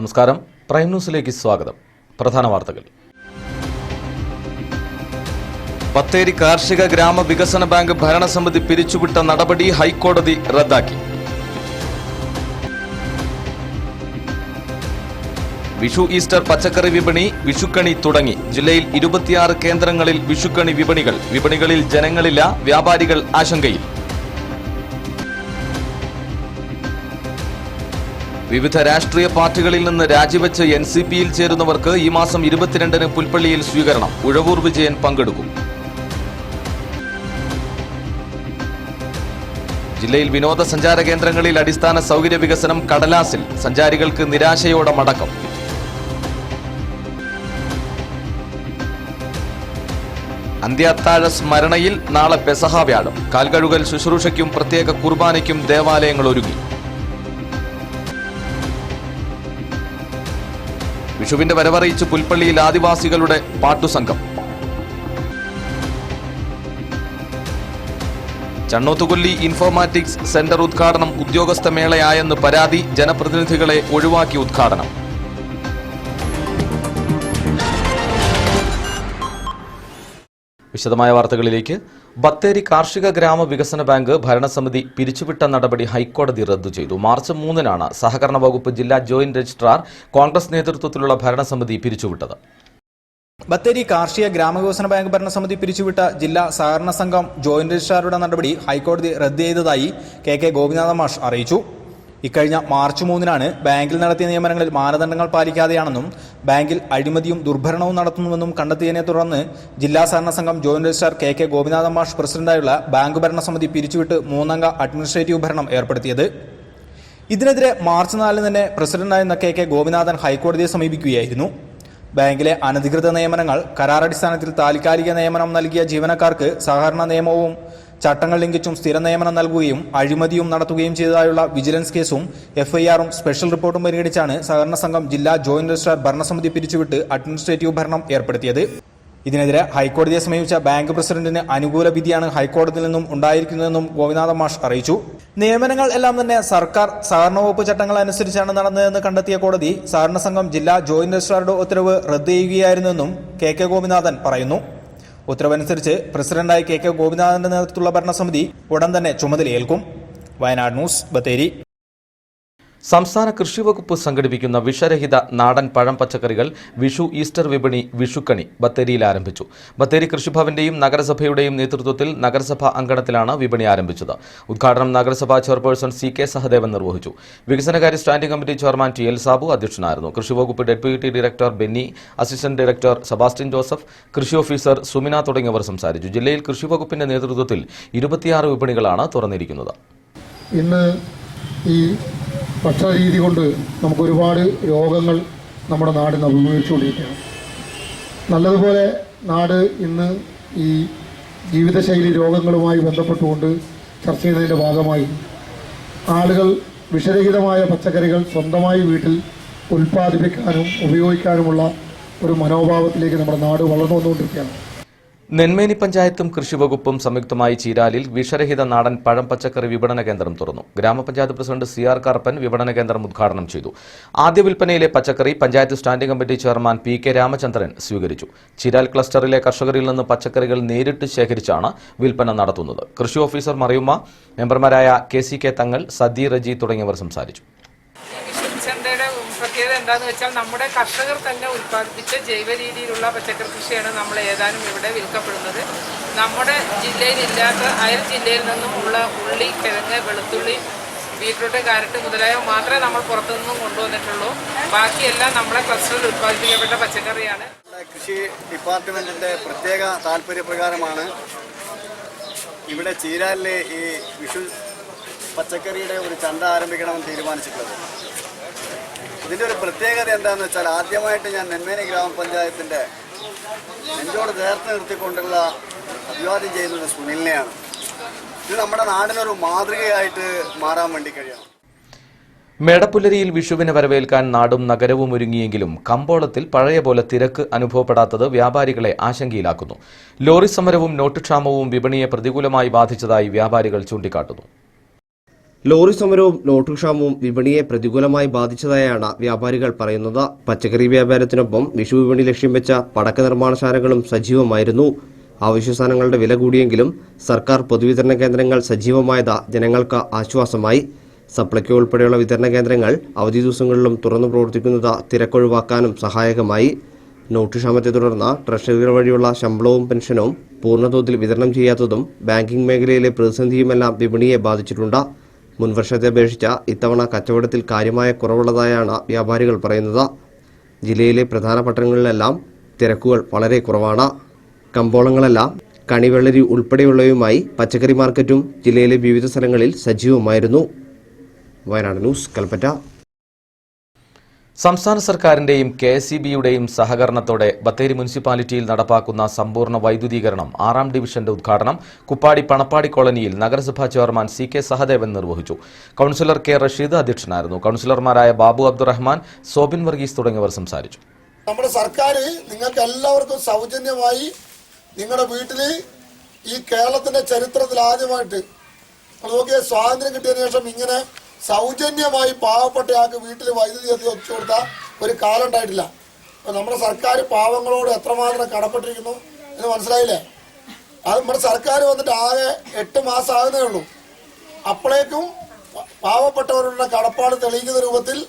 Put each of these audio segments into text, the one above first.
നമസ്കാരം. പ്രൈം ന്യൂസിലേക്ക് സ്വാഗതം. പ്രധാന വാർത്തകൾ. ബത്തേരി കാർഷിക ഗ്രാമ വികസന ബാങ്ക് ഭരണസമിതി പിരിച്ചുവിട്ട നടപടി ഹൈക്കോടതി റദ്ദാക്കി. വിഷു ഈസ്റ്റർ പച്ചക്കറി വിപണി വിഷുക്കണി തുടങ്ങി. ജില്ലയിൽ 26 കേന്ദ്രങ്ങളിൽ വിഷുക്കണി വിപണികളിൽ ജനങ്ങളില്ല, വ്യാപാരികൾ ആശങ്കയിൽ. വിവിധ രാഷ്ട്രീയ പാർട്ടികളിൽ നിന്ന് രാജിവെച്ച് NCPയിൽ ചേരുന്നവർക്ക് ഈ മാസം 22-ന് പുൽപ്പള്ളിയിൽ സ്വീകരണം. ഉഴവൂർ വിജയൻ പങ്കെടുക്കും. ജില്ലയിൽ വിനോദസഞ്ചാര കേന്ദ്രങ്ങളിൽ അടിസ്ഥാന സൗകര്യ വികസനം കടലാസിൽ. സഞ്ചാരികൾക്ക് നിരാശയോടെ മടക്കം. അന്ത്യാത്താഴ സ്മരണയിൽ നാളെ പെസഹ വ്യാഴം. കാൽകഴുകൽ ശുശ്രൂഷയ്ക്കും പ്രത്യേക കുർബാനയ്ക്കും ദേവാലയങ്ങൾ ഒരുങ്ങി. വിഷുവിന്റെ വരവറിയിച്ച് പുൽപ്പള്ളിയിൽ ആദിവാസികളുടെ പാട്ടുസംഘം. ചണ്ണോത്തുകൊല്ലി ഇൻഫോർമാറ്റിക്സ് സെന്റർ ഉദ്ഘാടനം ഉദ്യോഗസ്ഥ മേളയായെന്ന് പരാതി. ജനപ്രതിനിധികളെ ഒഴിവാക്കി ഉദ്ഘാടനം. വിശദമായ വാർത്തകളിലേക്ക്. ബത്തേരി കാർഷിക ഗ്രാമ വികസന ബാങ്ക് ഭരണസമിതി പിരിച്ചുവിട്ട നടപടി ഹൈക്കോടതി റദ്ദു ചെയ്തു. മാർച്ച് 3-നാണ് സഹകരണ വകുപ്പ് ജില്ലാ ജോയിന്റ് രജിസ്ട്രാർ കോൺഗ്രസ് നേതൃത്വത്തിലുള്ള ഭരണസമിതി പിരിച്ചുവിട്ടത്. ബത്തേരി കാർഷിക ഗ്രാമവികസന ബാങ്ക് ഭരണസമിതി പിരിച്ചുവിട്ട ജില്ലാ സഹകരണ സംഘം ജോയിന്റ് രജിസ്ട്രാറുടെ നടപടി ഹൈക്കോടതി റദ്ദ് ചെയ്തതായി KK ഗോപിനാഥ മാഷ് അറിയിച്ചു. ഇക്കഴിഞ്ഞ മാർച്ച് 3-നാണ് ബാങ്കിൽ നടത്തിയ നിയമനങ്ങളിൽ മാനദണ്ഡങ്ങൾ പാലിക്കാതെയാണെന്നും ബാങ്കിൽ അഴിമതിയും ദുർഭരണവും നടത്തുന്നുവെന്നും കണ്ടെത്തിയതിനെ തുടർന്ന് ജില്ലാ സഹകരണ സംഘം ജോയിന്റ് രജിസ്ട്രാർ KK ഗോപിനാഥ മാഷ് പ്രസിഡന്റായുള്ള ബാങ്ക് ഭരണസമിതി പിരിച്ചുവിട്ട് 3-അംഗ അഡ്മിനിസ്ട്രേറ്റീവ് ഭരണം ഏർപ്പെടുത്തിയത്. ഇതിനെതിരെ മാർച്ച് 4-ന് തന്നെ പ്രസിഡന്റായിരുന്ന KK ഗോപിനാഥൻ ഹൈക്കോടതിയെ സമീപിക്കുകയായിരുന്നു. ബാങ്കിലെ അനധികൃത നിയമനങ്ങൾ, കരാറടിസ്ഥാനത്തിൽ താൽക്കാലിക നിയമനം നൽകിയ ജീവനക്കാർക്ക് സഹകരണ നിയമവും ചട്ടങ്ങൾ ലംഘിച്ചും സ്ഥിര നിയമനം നൽകുകയും അഴിമതിയും നടത്തുകയും ചെയ്തതായുള്ള വിജിലൻസ് കേസും FIR-ഉം സ്പെഷ്യൽ റിപ്പോർട്ടും പരിഗണിച്ചാണ് സഹകരണ സംഘം ജില്ലാ ജോയിന്റ് രജിസ്ട്രാർ ഭരണസമിതി പിരിച്ചുവിട്ട് അഡ്മിനിസ്ട്രേറ്റീവ് ഭരണം ഏർപ്പെടുത്തിയത്. ഇതിനെതിരെ ഹൈക്കോടതിയെ സമീപിച്ച ബാങ്ക് പ്രസിഡന്റിന് അനുകൂല വിധിയാണ് ഹൈക്കോടതിയിൽ നിന്നും ഉണ്ടായിരിക്കുന്നതെന്നും ഗോപിനാഥ മാഷ് അറിയിച്ചു. നിയമനങ്ങൾ എല്ലാം തന്നെ സർക്കാർ സഹകരണ വകുപ്പ് ചട്ടങ്ങൾ അനുസരിച്ചാണ് നടന്നതെന്ന് കണ്ടെത്തിയ കോടതി സഹകരണ സംഘം ജില്ലാ ജോയിന്റ് രജിസ്ട്രാറുടെ ഉത്തരവ് റദ്ദ് ചെയ്യുകയായിരുന്നെന്നും KK ഗോപിനാഥൻ പറയുന്നു. ഉത്തരവനുസരിച്ച് പ്രസിഡന്റായി KK ഗോപിനാഥന്റെ നേതൃത്വത്തിലുള്ള ഭരണസമിതി ഉടൻ തന്നെ ചുമതലയേൽക്കും. വയനാട് ന്യൂസ്, ബത്തേരി. സംസ്ഥാന കൃഷി വകുപ്പ് സംഘടിപ്പിക്കുന്ന വിഷരഹിത നാടൻ പഴം പച്ചക്കറികൾ വിഷു ഈസ്റ്റർ വിപണി വിഷുക്കണി ബത്തേരിയിൽ ആരംഭിച്ചു. ബത്തേരി കൃഷിഭവന്റെയും നഗരസഭയുടെയും നേതൃത്വത്തിൽ നഗരസഭാ അങ്കണത്തിലാണ് വിപണി ആരംഭിച്ചത്. ഉദ്ഘാടനം നഗരസഭാ ചെയർപേഴ്സൺ CK സഹദേവൻ നിർവഹിച്ചു. വികസനകാര്യ standing committee chairman TL Sabu അധ്യക്ഷനായിരുന്നു. കൃഷിവകുപ്പ് deputy director Benny, assistant director Sebastian Joseph, കൃഷി ഓഫീസർ സുമിന തുടങ്ങിയവർ സംസാരിച്ചു. ജില്ലയിൽ കൃഷിവകുപ്പിന്റെ നേതൃത്വത്തിൽ 26 വിപണികളാണ് തുറന്നിരിക്കുന്നത്. ഇന്ന് ഈ ഭക്ഷണരീതി കൊണ്ട് നമുക്ക് ഒരുപാട് രോഗങ്ങൾ നമ്മുടെ നാടിന് അഭിമുഖീകരിച്ചുകൊണ്ടിരിക്കുകയാണ്. നല്ലതുപോലെ നാട് ഇന്ന് ഈ ജീവിതശൈലി രോഗങ്ങളുമായി ബന്ധപ്പെട്ടുകൊണ്ട് ചർച്ച ചെയ്യുന്നതിൻ്റെ ഭാഗമായി ആളുകൾ വിഷരഹിതമായ പച്ചക്കറികൾ സ്വന്തമായി വീട്ടിൽ ഉൽപ്പാദിപ്പിക്കാനും ഉപയോഗിക്കാനുമുള്ള ഒരു മനോഭാവത്തിലേക്ക് നമ്മുടെ നാട് വളർന്നു വന്നുകൊണ്ടിരിക്കുകയാണ്. നെന്മേനി പഞ്ചായത്തും കൃഷിവകുപ്പും സംയുക്തമായി ചീരാലിൽ വിഷരഹിത നാടൻ പഴം പച്ചക്കറി വിപണന കേന്ദ്രം തുറന്നു. ഗ്രാമപഞ്ചായത്ത് പ്രസിഡന്റ് CR കറുപ്പൻ വിപണന കേന്ദ്രം ഉദ്ഘാടനം ചെയ്തു. ആദ്യ വിൽപ്പനയിലെ പച്ചക്കറി panchayat standing committee chairman PK Ramachandran സ്വീകരിച്ചു. ചീരാൽ ക്ലസ്റ്ററിലെ കർഷകരിൽ നിന്ന് പച്ചക്കറികൾ നേരിട്ട് ശേഖരിച്ചാണ് വിൽപ്പന നടത്തുന്നത്. കൃഷി ഓഫീസർ മറിയുമ്മ, മെമ്പർമാരായ KCK തങ്ങൾ, സദി റജി തുടങ്ങിയവർ സംസാരിച്ചു. പ്രത്യേകത എന്താണെന്ന് വെച്ചാൽ നമ്മുടെ കർഷകർ തന്നെ ഉൽപ്പാദിപ്പിച്ച ജൈവ രീതിയിലുള്ള പച്ചക്കറി കൃഷിയാണ് നമ്മൾ ഏതാനും ഇവിടെ വിൽക്കപ്പെടുന്നത്. നമ്മുടെ ജില്ലയിലില്ലാത്ത അയൽ ജില്ലയിൽ നിന്നും ഉള്ള ഉള്ളി, കിഴങ്ങ്, വെളുത്തുള്ളി, ബീറ്റ്റൂട്ട്, കാരറ്റ് മുതലായവ മാത്രമേ നമ്മൾ പുറത്തുനിന്നും കൊണ്ടുവന്നിട്ടുള്ളൂ. ബാക്കിയെല്ലാം നമ്മുടെ ക്ലസ്റ്ററിൽ ഉൽപ്പാദിപ്പിക്കപ്പെട്ട പച്ചക്കറിയാണ്. കൃഷി ഡിപ്പാർട്ട്മെൻറ്റിൻ്റെ പ്രത്യേക താല്പര്യപ്രകാരമാണ് ഇവിടെ ചീരാലിലെ ഈ വിഷു പച്ചക്കറിയുടെ ഒരു ചന്ത ആരംഭിക്കണമെന്ന് തീരുമാനിച്ചിട്ടുള്ളത്. ഇതിൻ്റെ ഒരു പ്രത്യേകത എന്താണെന്ന് വെച്ചാൽ ആദ്യമായിട്ട് ഞാൻ നെന്മേനി ഗ്രാമപഞ്ചായത്തിൻ്റെ നെഞ്ചോട് ചേർത്ത് നിർത്തിക്കൊണ്ടുള്ള അഭിവാദ്യം ചെയ്യുന്നത് സുനിലിനെയാണ്. ഇത് നമ്മുടെ നാടിനൊരു മാതൃകയായിട്ട് മാറാൻ വേണ്ടി കഴിയണം. മേടപ്പുലരിയിൽ വിഷുവിനെ വരവേൽക്കാൻ നാടും നഗരവും ഒരുങ്ങിയെങ്കിലും കമ്പോളത്തിൽ പഴയ പോലെ തിരക്ക് അനുഭവപ്പെടാത്തത് വ്യാപാരികളെ ആശങ്കയിലാക്കുന്നു. ലോറി സമരവും നോട്ട് ക്ഷാമവും വിപണിയെ പ്രതികൂലമായി ബാധിച്ചതായി വ്യാപാരികൾ ചൂണ്ടിക്കാട്ടുന്നു. ലോറി സമരവും നോട്ടു ക്ഷാമവും വിപണിയെ പ്രതികൂലമായി ബാധിച്ചതായാണ് വ്യാപാരികൾ പറയുന്നത്. പച്ചക്കറി വ്യാപാരത്തിനൊപ്പം വിഷു വിപണി ലക്ഷ്യം വെച്ച പടക്ക നിർമ്മാണശാലകളും സജീവമായിരുന്നു. അവശ്യ സാധനങ്ങളുടെ വില കൂടിയെങ്കിലും സർക്കാർ പൊതുവിതരണ കേന്ദ്രങ്ങൾ സജീവമായത് ജനങ്ങൾക്ക് ആശ്വാസമായി. സപ്ലൈകോ ഉൾപ്പെടെയുള്ള വിതരണ കേന്ദ്രങ്ങൾ അവധി ദിവസങ്ങളിലും തുറന്നു പ്രവർത്തിക്കുന്നത് തിരക്കൊഴിവാക്കാനും സഹായകമായി. നോട്ടു ക്ഷാമത്തെ തുടർന്ന് ട്രഷറികൾ വഴിയുള്ള ശമ്പളവും പെൻഷനും പൂർണ്ണതോതിൽ വിതരണം ചെയ്യാത്തതും ബാങ്കിംഗ് മേഖലയിലെ പ്രതിസന്ധിയുമെല്ലാം വിപണിയെ ബാധിച്ചിട്ടുണ്ട്. മുൻവർഷത്തെ അപേക്ഷിച്ച് ഇത്തവണ കച്ചവടത്തിൽ കാര്യമായ കുറവുള്ളതായാണ് വ്യാപാരികൾ പറയുന്നത്. ജില്ലയിലെ പ്രധാന പട്ടണങ്ങളിലെല്ലാം തിരക്കുകൾ വളരെ കുറവാണ്. കമ്പോളങ്ങളെല്ലാം കണിവെള്ളരി ഉൾപ്പെടെയുള്ളവയുമായി പച്ചക്കറി മാർക്കറ്റും ജില്ലയിലെ വിവിധ സ്ഥലങ്ങളിൽ സജീവമായിരുന്നു. വയനാട് ന്യൂസ്, കൽപ്പറ്റ. സംസ്ഥാന സർക്കാരിന്റെയും KSEBയുടെയും സഹകരണത്തോടെ ബത്തേരി മുനിസിപ്പാലിറ്റിയിൽ നടപ്പാക്കുന്ന സമ്പൂർണ്ണ വൈദ്യുതീകരണം 6ാം ഡിവിഷന്റെ ഉദ്ഘാടനം കുപ്പാടി പണപ്പാടി കോളനിയിൽ നഗരസഭാ ചെയർമാൻ CK സഹദേവൻ നിർവഹിച്ചു. കൌൺസിലർ K റഷീദ് അധ്യക്ഷനായിരുന്നു. കൌൺസിലർമാരായ ബാബു അബ്ദുറഹ്മാൻ, സോബിൻ വർഗീസ് തുടങ്ങിയവർ സംസാരിച്ചു. നമ്മുടെ സർക്കാർ നിങ്ങൾക്ക് എല്ലാവർക്കും സൗജന്യമായി നിങ്ങളുടെ വീട്ടിൽ ഈ കേരളത്തിന്റെ ചരിത്രത്തിൽ ആദ്യമായിട്ട് നോക്കിയ സ്വാതന്ത്ര്യം കിട്ടിയതിനു ശേഷം ഇങ്ങനെ സൗജന്യമായി പാവപ്പെട്ടയാൾക്ക് വീട്ടിൽ വൈദ്യുതി എത്തിച്ചു കൊടുത്ത ഒരു കാലം ഉണ്ടായിട്ടില്ല. അപ്പോൾ നമ്മുടെ സർക്കാർ പാവങ്ങളോട് എത്രമാത്രം കടപ്പെട്ടിരിക്കുന്നു എന്ന് മനസ്സിലായില്ലേ? അത് നമ്മുടെ സർക്കാർ വന്നിട്ട് ആകെ 8 മാസം ആകുന്നേ ഉള്ളൂ. അപ്പോഴേക്കും പാവപ്പെട്ടവരുടെ കടപ്പാട് തെളിയിക്കുന്ന രൂപത്തിൽ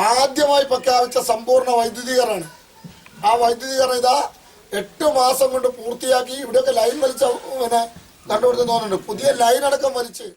ആദ്യമായി പ്രഖ്യാപിച്ച സമ്പൂർണ്ണ വൈദ്യുതീകരണമാണ്. ആ വൈദ്യുതീകരണം ഇതാ 8 മാസം കൊണ്ട് പൂർത്തിയാക്കി. ഇവിടെയൊക്കെ ലൈൻ വലിച്ച കണ്ടുപിടുത്തം തോന്നുന്നുണ്ട്. പുതിയ ലൈൻ അടക്കം വലിച്ച്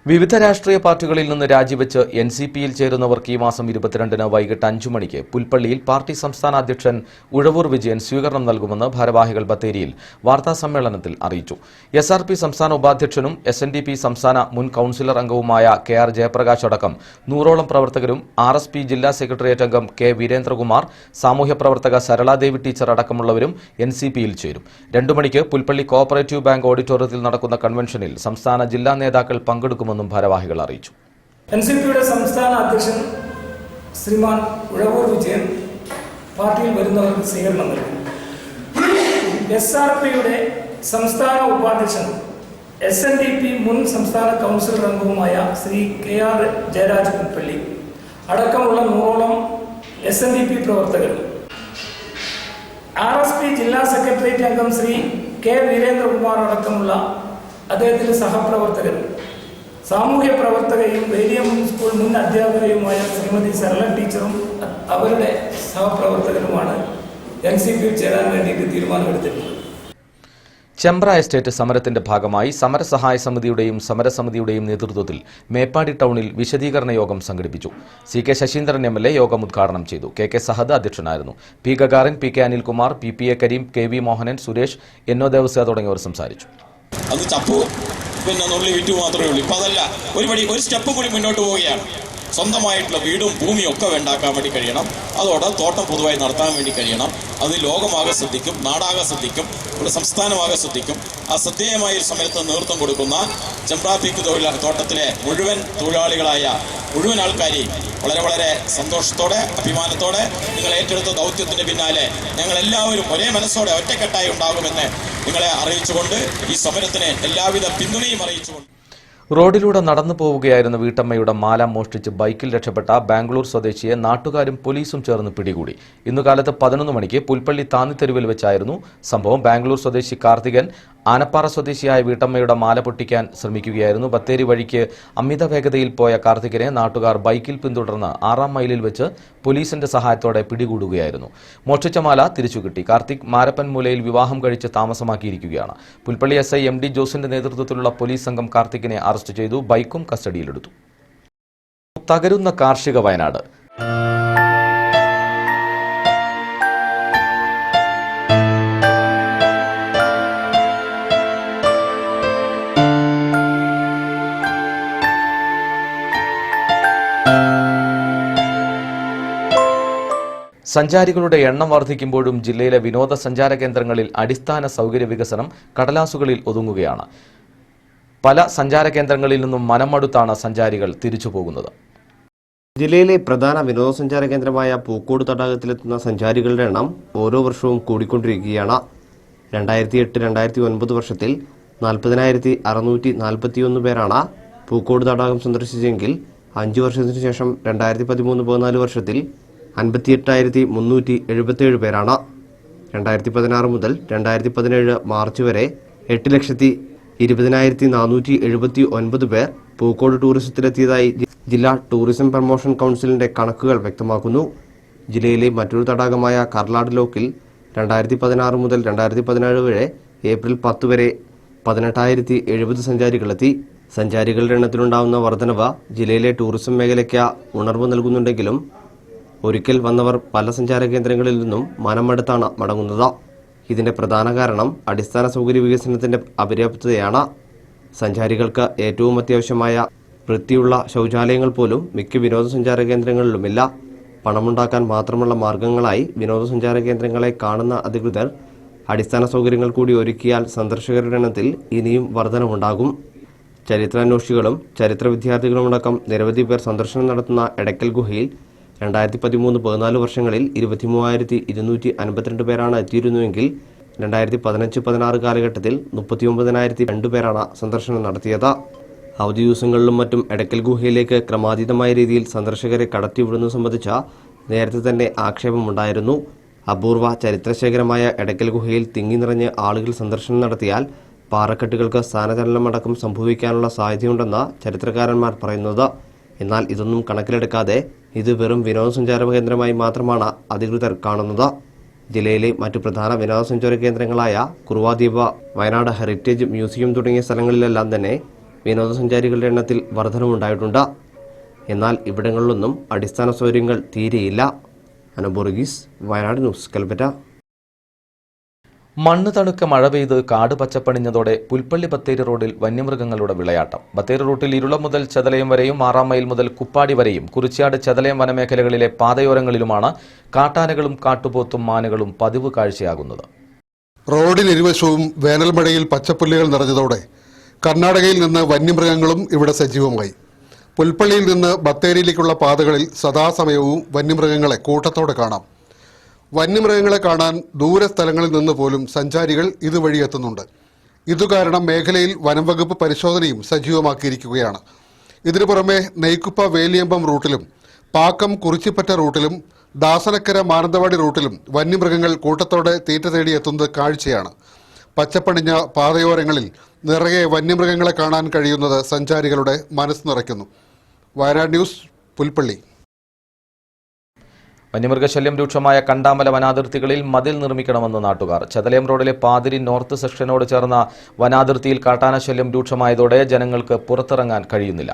വിവിധ രാഷ്ട്രീയ പാർട്ടികളിൽ നിന്ന് രാജിവെച്ച് NCPയിൽ ചേരുന്നവർക്ക് ഈ മാസം 22-ന് വൈകിട്ട് 5 മണിക്ക് പുൽപ്പള്ളിയിൽ പാർട്ടി സംസ്ഥാന അധ്യക്ഷൻ ഉഴവൂർ വിജയൻ സ്വീകരണം നൽകുമെന്ന് ഭാരവാഹികൾ ബത്തേരിയിൽ വാർത്താസമ്മേളനത്തിൽ അറിയിച്ചു. SRP സംസ്ഥാന ഉപാധ്യക്ഷനും SNDP സംസ്ഥാന മുൻ കൌൺസിലർ അംഗവുമായ KR ജയപ്രകാശ് അടക്കം 100ഓളം പ്രവർത്തകരും RSP ജില്ലാ സെക്രട്ടേറിയറ്റ് അംഗം K വീരേന്ദ്രകുമാർ, സാമൂഹ്യ പ്രവർത്തക സരളാദേവി ടീച്ചർ അടക്കമുള്ളവരും NCPയിൽ ചേരും. 2 മണിക്ക് പുൽപ്പള്ളി കോഓപ്പറേറ്റീവ് ബാങ്ക് ഓഡിറ്റോറിയത്തിൽ നടക്കുന്ന കൺവെൻഷനിൽ സംസ്ഥാന ജില്ലാ നേതാക്കൾ പങ്കെടുക്കുമെന്നും ഭാരവാഹികൾ അറിയിച്ചു. NCPയുടെ സംസ്ഥാന അധ്യക്ഷൻ ശ്രീമാൻ ഉഴവൂർ വിജയൻ പാർട്ടിയിൽ വരുന്നവർക്ക് സ്വീകരണം നൽകും. SRPയുടെ സംസ്ഥാന ഉപാധ്യക്ഷൻ SNDP മുൻ സംസ്ഥാന കൌൺസിലർ അംഗവുമായ ശ്രീ KR ജയരാജ് പുൽപ്പള്ളി അടക്കമുള്ള 100ഓളം SNDP പ്രവർത്തകരും, RSP ജില്ലാ സെക്രട്ടേറിയറ്റ് അംഗം ശ്രീ K വീരേന്ദ്രകുമാർ അടക്കമുള്ള അദ്ദേഹത്തിന്റെ സഹപ്രവർത്തകരും, സാമൂഹ്യ പ്രവർത്തകയും വേലിയം സ്കൂൾ മുൻ അധ്യാപകയുമായ ശ്രീമതി സരള ടീച്ചറും അവരുടെ സഹപ്രവർത്തകരുമാണ് NCPയിൽ ചേരാൻ വേണ്ടിയിട്ട് തീരുമാനമെടുത്തിട്ടുള്ളത്. ചെമ്പ്ര എസ്റ്റേറ്റ് സമരത്തിന്റെ ഭാഗമായി സമരസഹായ സമിതിയുടെയും സമരസമിതിയുടെയും നേതൃത്വത്തിൽ മേപ്പാടി ടൗണിൽ വിശദീകരണ യോഗം സംഘടിപ്പിച്ചു. CK ശശീന്ദ്രൻ MLA യോഗം ഉദ്ഘാടനം ചെയ്തു. KK സഹദ് അധ്യക്ഷനായിരുന്നു. P Gagarin, PK Anilkumar, PPA Karim, KV Mohanan, Suresh, NO Devasya തുടങ്ങിയവർ സംസാരിച്ചു. നുള്ളി വിറ്റു മാത്രമേ ഉള്ളൂ. ഇപ്പം അതല്ല, ഒരു സ്റ്റെപ്പ് കൂടി മുന്നോട്ട് പോവുകയാണ്. സ്വന്തമായിട്ടുള്ള വീടും ഭൂമിയും ഒക്കെ ഉണ്ടാക്കാൻ വേണ്ടി കഴിയണം. അതോടെ തോട്ടം പൊതുവായി നടത്താൻ വേണ്ടി കഴിയണം. അത് ലോകമാകെ ശ്രദ്ധിക്കും, നാടാകെ ശ്രദ്ധിക്കും, ഇവിടെ സംസ്ഥാനമാകെ ശ്രദ്ധിക്കും. ആ ശ്രദ്ധേയമായ ഒരു സമയത്ത് നേതൃത്വം കൊടുക്കുന്ന ചെമ്പ്ര പീക്ക് തോട്ടത്തിലെ മുഴുവൻ തൊഴിലാളികളായ മുഴുവൻ ആൾക്കാരെയും വളരെ സന്തോഷത്തോടെ അഭിമാനത്തോടെ നിങ്ങൾ ഏറ്റെടുത്ത ദൗത്യത്തിന്റെ പിന്നാലെ ഞങ്ങൾ എല്ലാവരും ഒരേ മനസ്സോടെ ഒറ്റക്കെട്ടായി ഉണ്ടാകുമെന്ന് നിങ്ങളെ അറിയിച്ചുകൊണ്ട് ഈ സമരത്തിന് എല്ലാവിധ പിന്തുണയും അറിയിച്ചുകൊണ്ട് റോഡിലൂടെ നടന്നു പോവുകയായിരുന്ന വീട്ടമ്മയുടെ മാല മോഷ്ടിച്ച് ബൈക്കിൽ രക്ഷപ്പെട്ട ബാംഗ്ലൂർ സ്വദേശിയെ നാട്ടുകാരും പോലീസും ചേർന്ന് പിടികൂടി. ഇന്നു കാലത്ത് 11 മണിക്ക് പുൽപ്പള്ളി താന്നിത്തെരുവിൽ വെച്ചായിരുന്നു സംഭവം. ബാംഗ്ലൂർ സ്വദേശി കാർത്തികൻ ആനപ്പാറ സ്വദേശിയായ വീട്ടമ്മയുടെ മാല പൊട്ടിക്കാൻ ശ്രമിക്കുകയായിരുന്നു. ബത്തേരി വഴിക്ക് അമിത വേഗതയിൽ പോയ കാർത്തികനെ നാട്ടുകാർ ബൈക്കിൽ പിന്തുടർന്ന് 6ാം മൈലിൽ വെച്ച് പോലീസിന്റെ സഹായത്തോടെ പിടികൂടുകയായിരുന്നു. മോഷ്ടിച്ച മാല തിരിച്ചു കിട്ടി. കാർത്തിക് മാരപ്പൻ മൂലയിൽ വിവാഹം കഴിച്ച് താമസമാക്കിയിരിക്കുകയാണ്. പുൽപ്പള്ളി SI MD ജോസിന്റെ നേതൃത്വത്തിലുള്ള പോലീസ് സംഘം കാർത്തികിനെ അറസ്റ്റ് ചെയ്തു. ബൈക്കും കസ്റ്റഡിയിലെടുത്തു. തകരുന്ന കാർഷിക വയനാട്. സഞ്ചാരികളുടെ എണ്ണം വർദ്ധിക്കുമ്പോഴും ജില്ലയിലെ വിനോദസഞ്ചാര കേന്ദ്രങ്ങളിൽ അടിസ്ഥാന സൗകര്യ വികസനം കടലാസുകളിൽ ഒതുങ്ങുകയാണ്. പല സഞ്ചാര കേന്ദ്രങ്ങളിൽ നിന്നും മനമടുത്താണ് സഞ്ചാരികൾ തിരിച്ചു പോകുന്നത്. ജില്ലയിലെ പ്രധാന വിനോദസഞ്ചാര കേന്ദ്രമായ പൂക്കോട് തടാകത്തിലെത്തുന്ന സഞ്ചാരികളുടെ എണ്ണം ഓരോ വർഷവും കൂടിക്കൊണ്ടിരിക്കുകയാണ്. 2008-2009 വർഷത്തിൽ 40,641 പേരാണ് പൂക്കോട് തടാകം സന്ദർശിച്ചെങ്കിൽ 5 വർഷത്തിനു ശേഷം 2013-14 വർഷത്തിൽ 58,377 പേരാണ്. 2016 മുതൽ 2017 മാർച്ച് വരെ 8,20,479 പേർ പൂക്കോട് ടൂറിസത്തിലെത്തിയതായി ജില്ലാ ടൂറിസം പ്രൊമോഷൻ കൗൺസിലിന്റെ കണക്കുകൾ വ്യക്തമാക്കുന്നു. ജില്ലയിലെ മറ്റൊരു തടാകമായ കർലാട് ലോക്കിൽ 2016 മുതൽ 2017 വരെ ഏപ്രിൽ 10 വരെ 18,070 സഞ്ചാരികളെത്തി. സഞ്ചാരികളുടെ എണ്ണത്തിലുണ്ടാകുന്ന വർധനവ് ജില്ലയിലെ ടൂറിസം മേഖലയ്ക്ക് ഉണർവ് നൽകുന്നുണ്ടെങ്കിലും ഒരിക്കൽ വന്നവർ പല സഞ്ചാര കേന്ദ്രങ്ങളിൽ നിന്നും മനമെടുത്താണ് മടങ്ങുന്നത്. ഇതിന്റെ പ്രധാന കാരണം അടിസ്ഥാന സൗകര്യ വികസനത്തിന്റെ അപര്യാപ്തതയാണ്. സഞ്ചാരികൾക്ക് ഏറ്റവും അത്യാവശ്യമായ വൃത്തിയുള്ള ശൗചാലയങ്ങൾ പോലും മിക്ക വിനോദസഞ്ചാര കേന്ദ്രങ്ങളിലുമില്ല. പണമുണ്ടാക്കാൻ മാത്രമുള്ള മാർഗങ്ങളായി വിനോദസഞ്ചാര കേന്ദ്രങ്ങളെ കാണുന്ന അധികൃതർ അടിസ്ഥാന സൗകര്യങ്ങൾ കൂടി ഒരുക്കിയാൽ സന്ദർശകരുടെ എണ്ണത്തിൽ ഇനിയും വർധനമുണ്ടാകും. ചരിത്രാന്വേഷികളും ചരിത്ര വിദ്യാർത്ഥികളുമടക്കം നിരവധി പേർ സന്ദർശനം നടത്തുന്ന എടക്കൽ ഗുഹയിൽ 2013-14 വർഷങ്ങളിൽ 23,252 പേരാണ് എത്തിയിരുന്നുവെങ്കിൽ 2015-16 കാലഘട്ടത്തിൽ 39,002 പേരാണ് സന്ദർശനം നടത്തിയത്. അവധി ദിവസങ്ങളിലും മറ്റും എടക്കൽ ഗുഹയിലേക്ക് ക്രമാതീതമായ രീതിയിൽ സന്ദർശകരെ കടത്തിവിടുന്നത് സംബന്ധിച്ച നേരത്തെ തന്നെ ആക്ഷേപമുണ്ടായിരുന്നു. അപൂർവ ചരിത്രശേഖരമായ എടക്കൽ ഗുഹയിൽ തിങ്ങി നിറഞ്ഞ് ആളുകൾ സന്ദർശനം നടത്തിയാൽ പാറക്കെട്ടുകൾക്ക് സ്ഥാനചലനമടക്കം സംഭവിക്കാനുള്ള സാധ്യതയുണ്ടെന്ന് ചരിത്രകാരന്മാർ പറയുന്നത്. എന്നാൽ ഇതൊന്നും കണക്കിലെടുക്കാതെ ഇത് വെറും വിനോദസഞ്ചാര കേന്ദ്രമായി മാത്രമാണ് അധികൃതർ കാണുന്നത്. ജില്ലയിലെ മറ്റു പ്രധാന വിനോദസഞ്ചാര കേന്ദ്രങ്ങളായ കുറുവാദ്വീപ്, വയനാട് ഹെറിറ്റേജ് മ്യൂസിയം തുടങ്ങിയ സ്ഥലങ്ങളിലെല്ലാം തന്നെ വിനോദസഞ്ചാരികളുടെ എണ്ണത്തിൽ വർധനവുണ്ടായിട്ടുണ്ട്. എന്നാൽ ഇവിടങ്ങളിലൊന്നും അടിസ്ഥാന സൗകര്യങ്ങൾ തീരെയില്ല. അനബോർഗീസ്, വയനാട് ന്യൂസ്, കൽപ്പറ്റ. മണ്ണ് തണുക്ക മഴ പെയ്ത് കാട് പച്ചപ്പണിഞ്ഞതോടെ പുൽപ്പള്ളി ബത്തേരി റോഡിൽ വന്യമൃഗങ്ങളുടെ വിളയാട്ടം. ബത്തേരി റൂട്ടിൽ ഇരുളം മുതൽ ചെതലയം വരെയും 6 മൈൽ മുതൽ കുപ്പാടി വരെയും കുറിച്യാട് ചെതലയം വനമേഖലകളിലെ പാതയോരങ്ങളിലുമാണ് കാട്ടാനകളും കാട്ടുപോത്തും മാനുകളും പതിവ് കാഴ്ചയാകുന്നത്. റോഡിന് ഇരുവശവും വേനൽ മഴയിൽ പച്ചപ്പുല്ലുകൾ നിറഞ്ഞതോടെ കർണാടകയിൽ നിന്ന് വന്യമൃഗങ്ങളും ഇവിടെ സജീവമായി. പുൽപ്പള്ളിയിൽ നിന്ന് ബത്തേരിയിലേക്കുള്ള പാതകളിൽ സദാസമയവും വന്യമൃഗങ്ങളെ കൂട്ടത്തോടെ കാണാം. വന്യമൃഗങ്ങളെ കാണാൻ ദൂരസ്ഥലങ്ങളിൽ നിന്ന് പോലും സഞ്ചാരികൾ ഇതുവഴി എത്തുന്നുണ്ട്. ഇതുകാരണം മേഖലയിൽ വനം വകുപ്പ് പരിശോധനയും സജീവമാക്കിയിരിക്കുകയാണ്. ഇതിനു പുറമെ നെയ്ക്കുപ്പ വേലിയമ്പം റൂട്ടിലും പാക്കം കുറിച്ചിപ്പറ്റ റൂട്ടിലും ദാസനക്കര മാനന്തവാടി റൂട്ടിലും വന്യമൃഗങ്ങൾ കൂട്ടത്തോടെ തീറ്റ തേടി എത്തുന്നത് കാഴ്ചയാണ്. പച്ചപ്പണിഞ്ഞ പാതയോരങ്ങളിൽ നിറയെ വന്യമൃഗങ്ങളെ കാണാൻ കഴിയുന്നത് സഞ്ചാരികളുടെ മനസ്സ് നിറയ്ക്കുന്നു. വയനാട് ന്യൂസ്, പുൽപ്പള്ളി. വന്യമൃഗശല്യം രൂക്ഷമായ കണ്ടാമല വനാതിർത്തികളിൽ മതിൽ നിർമ്മിക്കണമെന്ന് നാട്ടുകാർ. ചെതലയം റോഡിലെ പാതിരി നോർത്ത് സെക്ഷനോട് ചേർന്ന വനാതിർത്തിയിൽ കാട്ടാനശല്യം രൂക്ഷമായതോടെ ജനങ്ങൾക്ക് പുറത്തിറങ്ങാൻ കഴിയുന്നില്ല.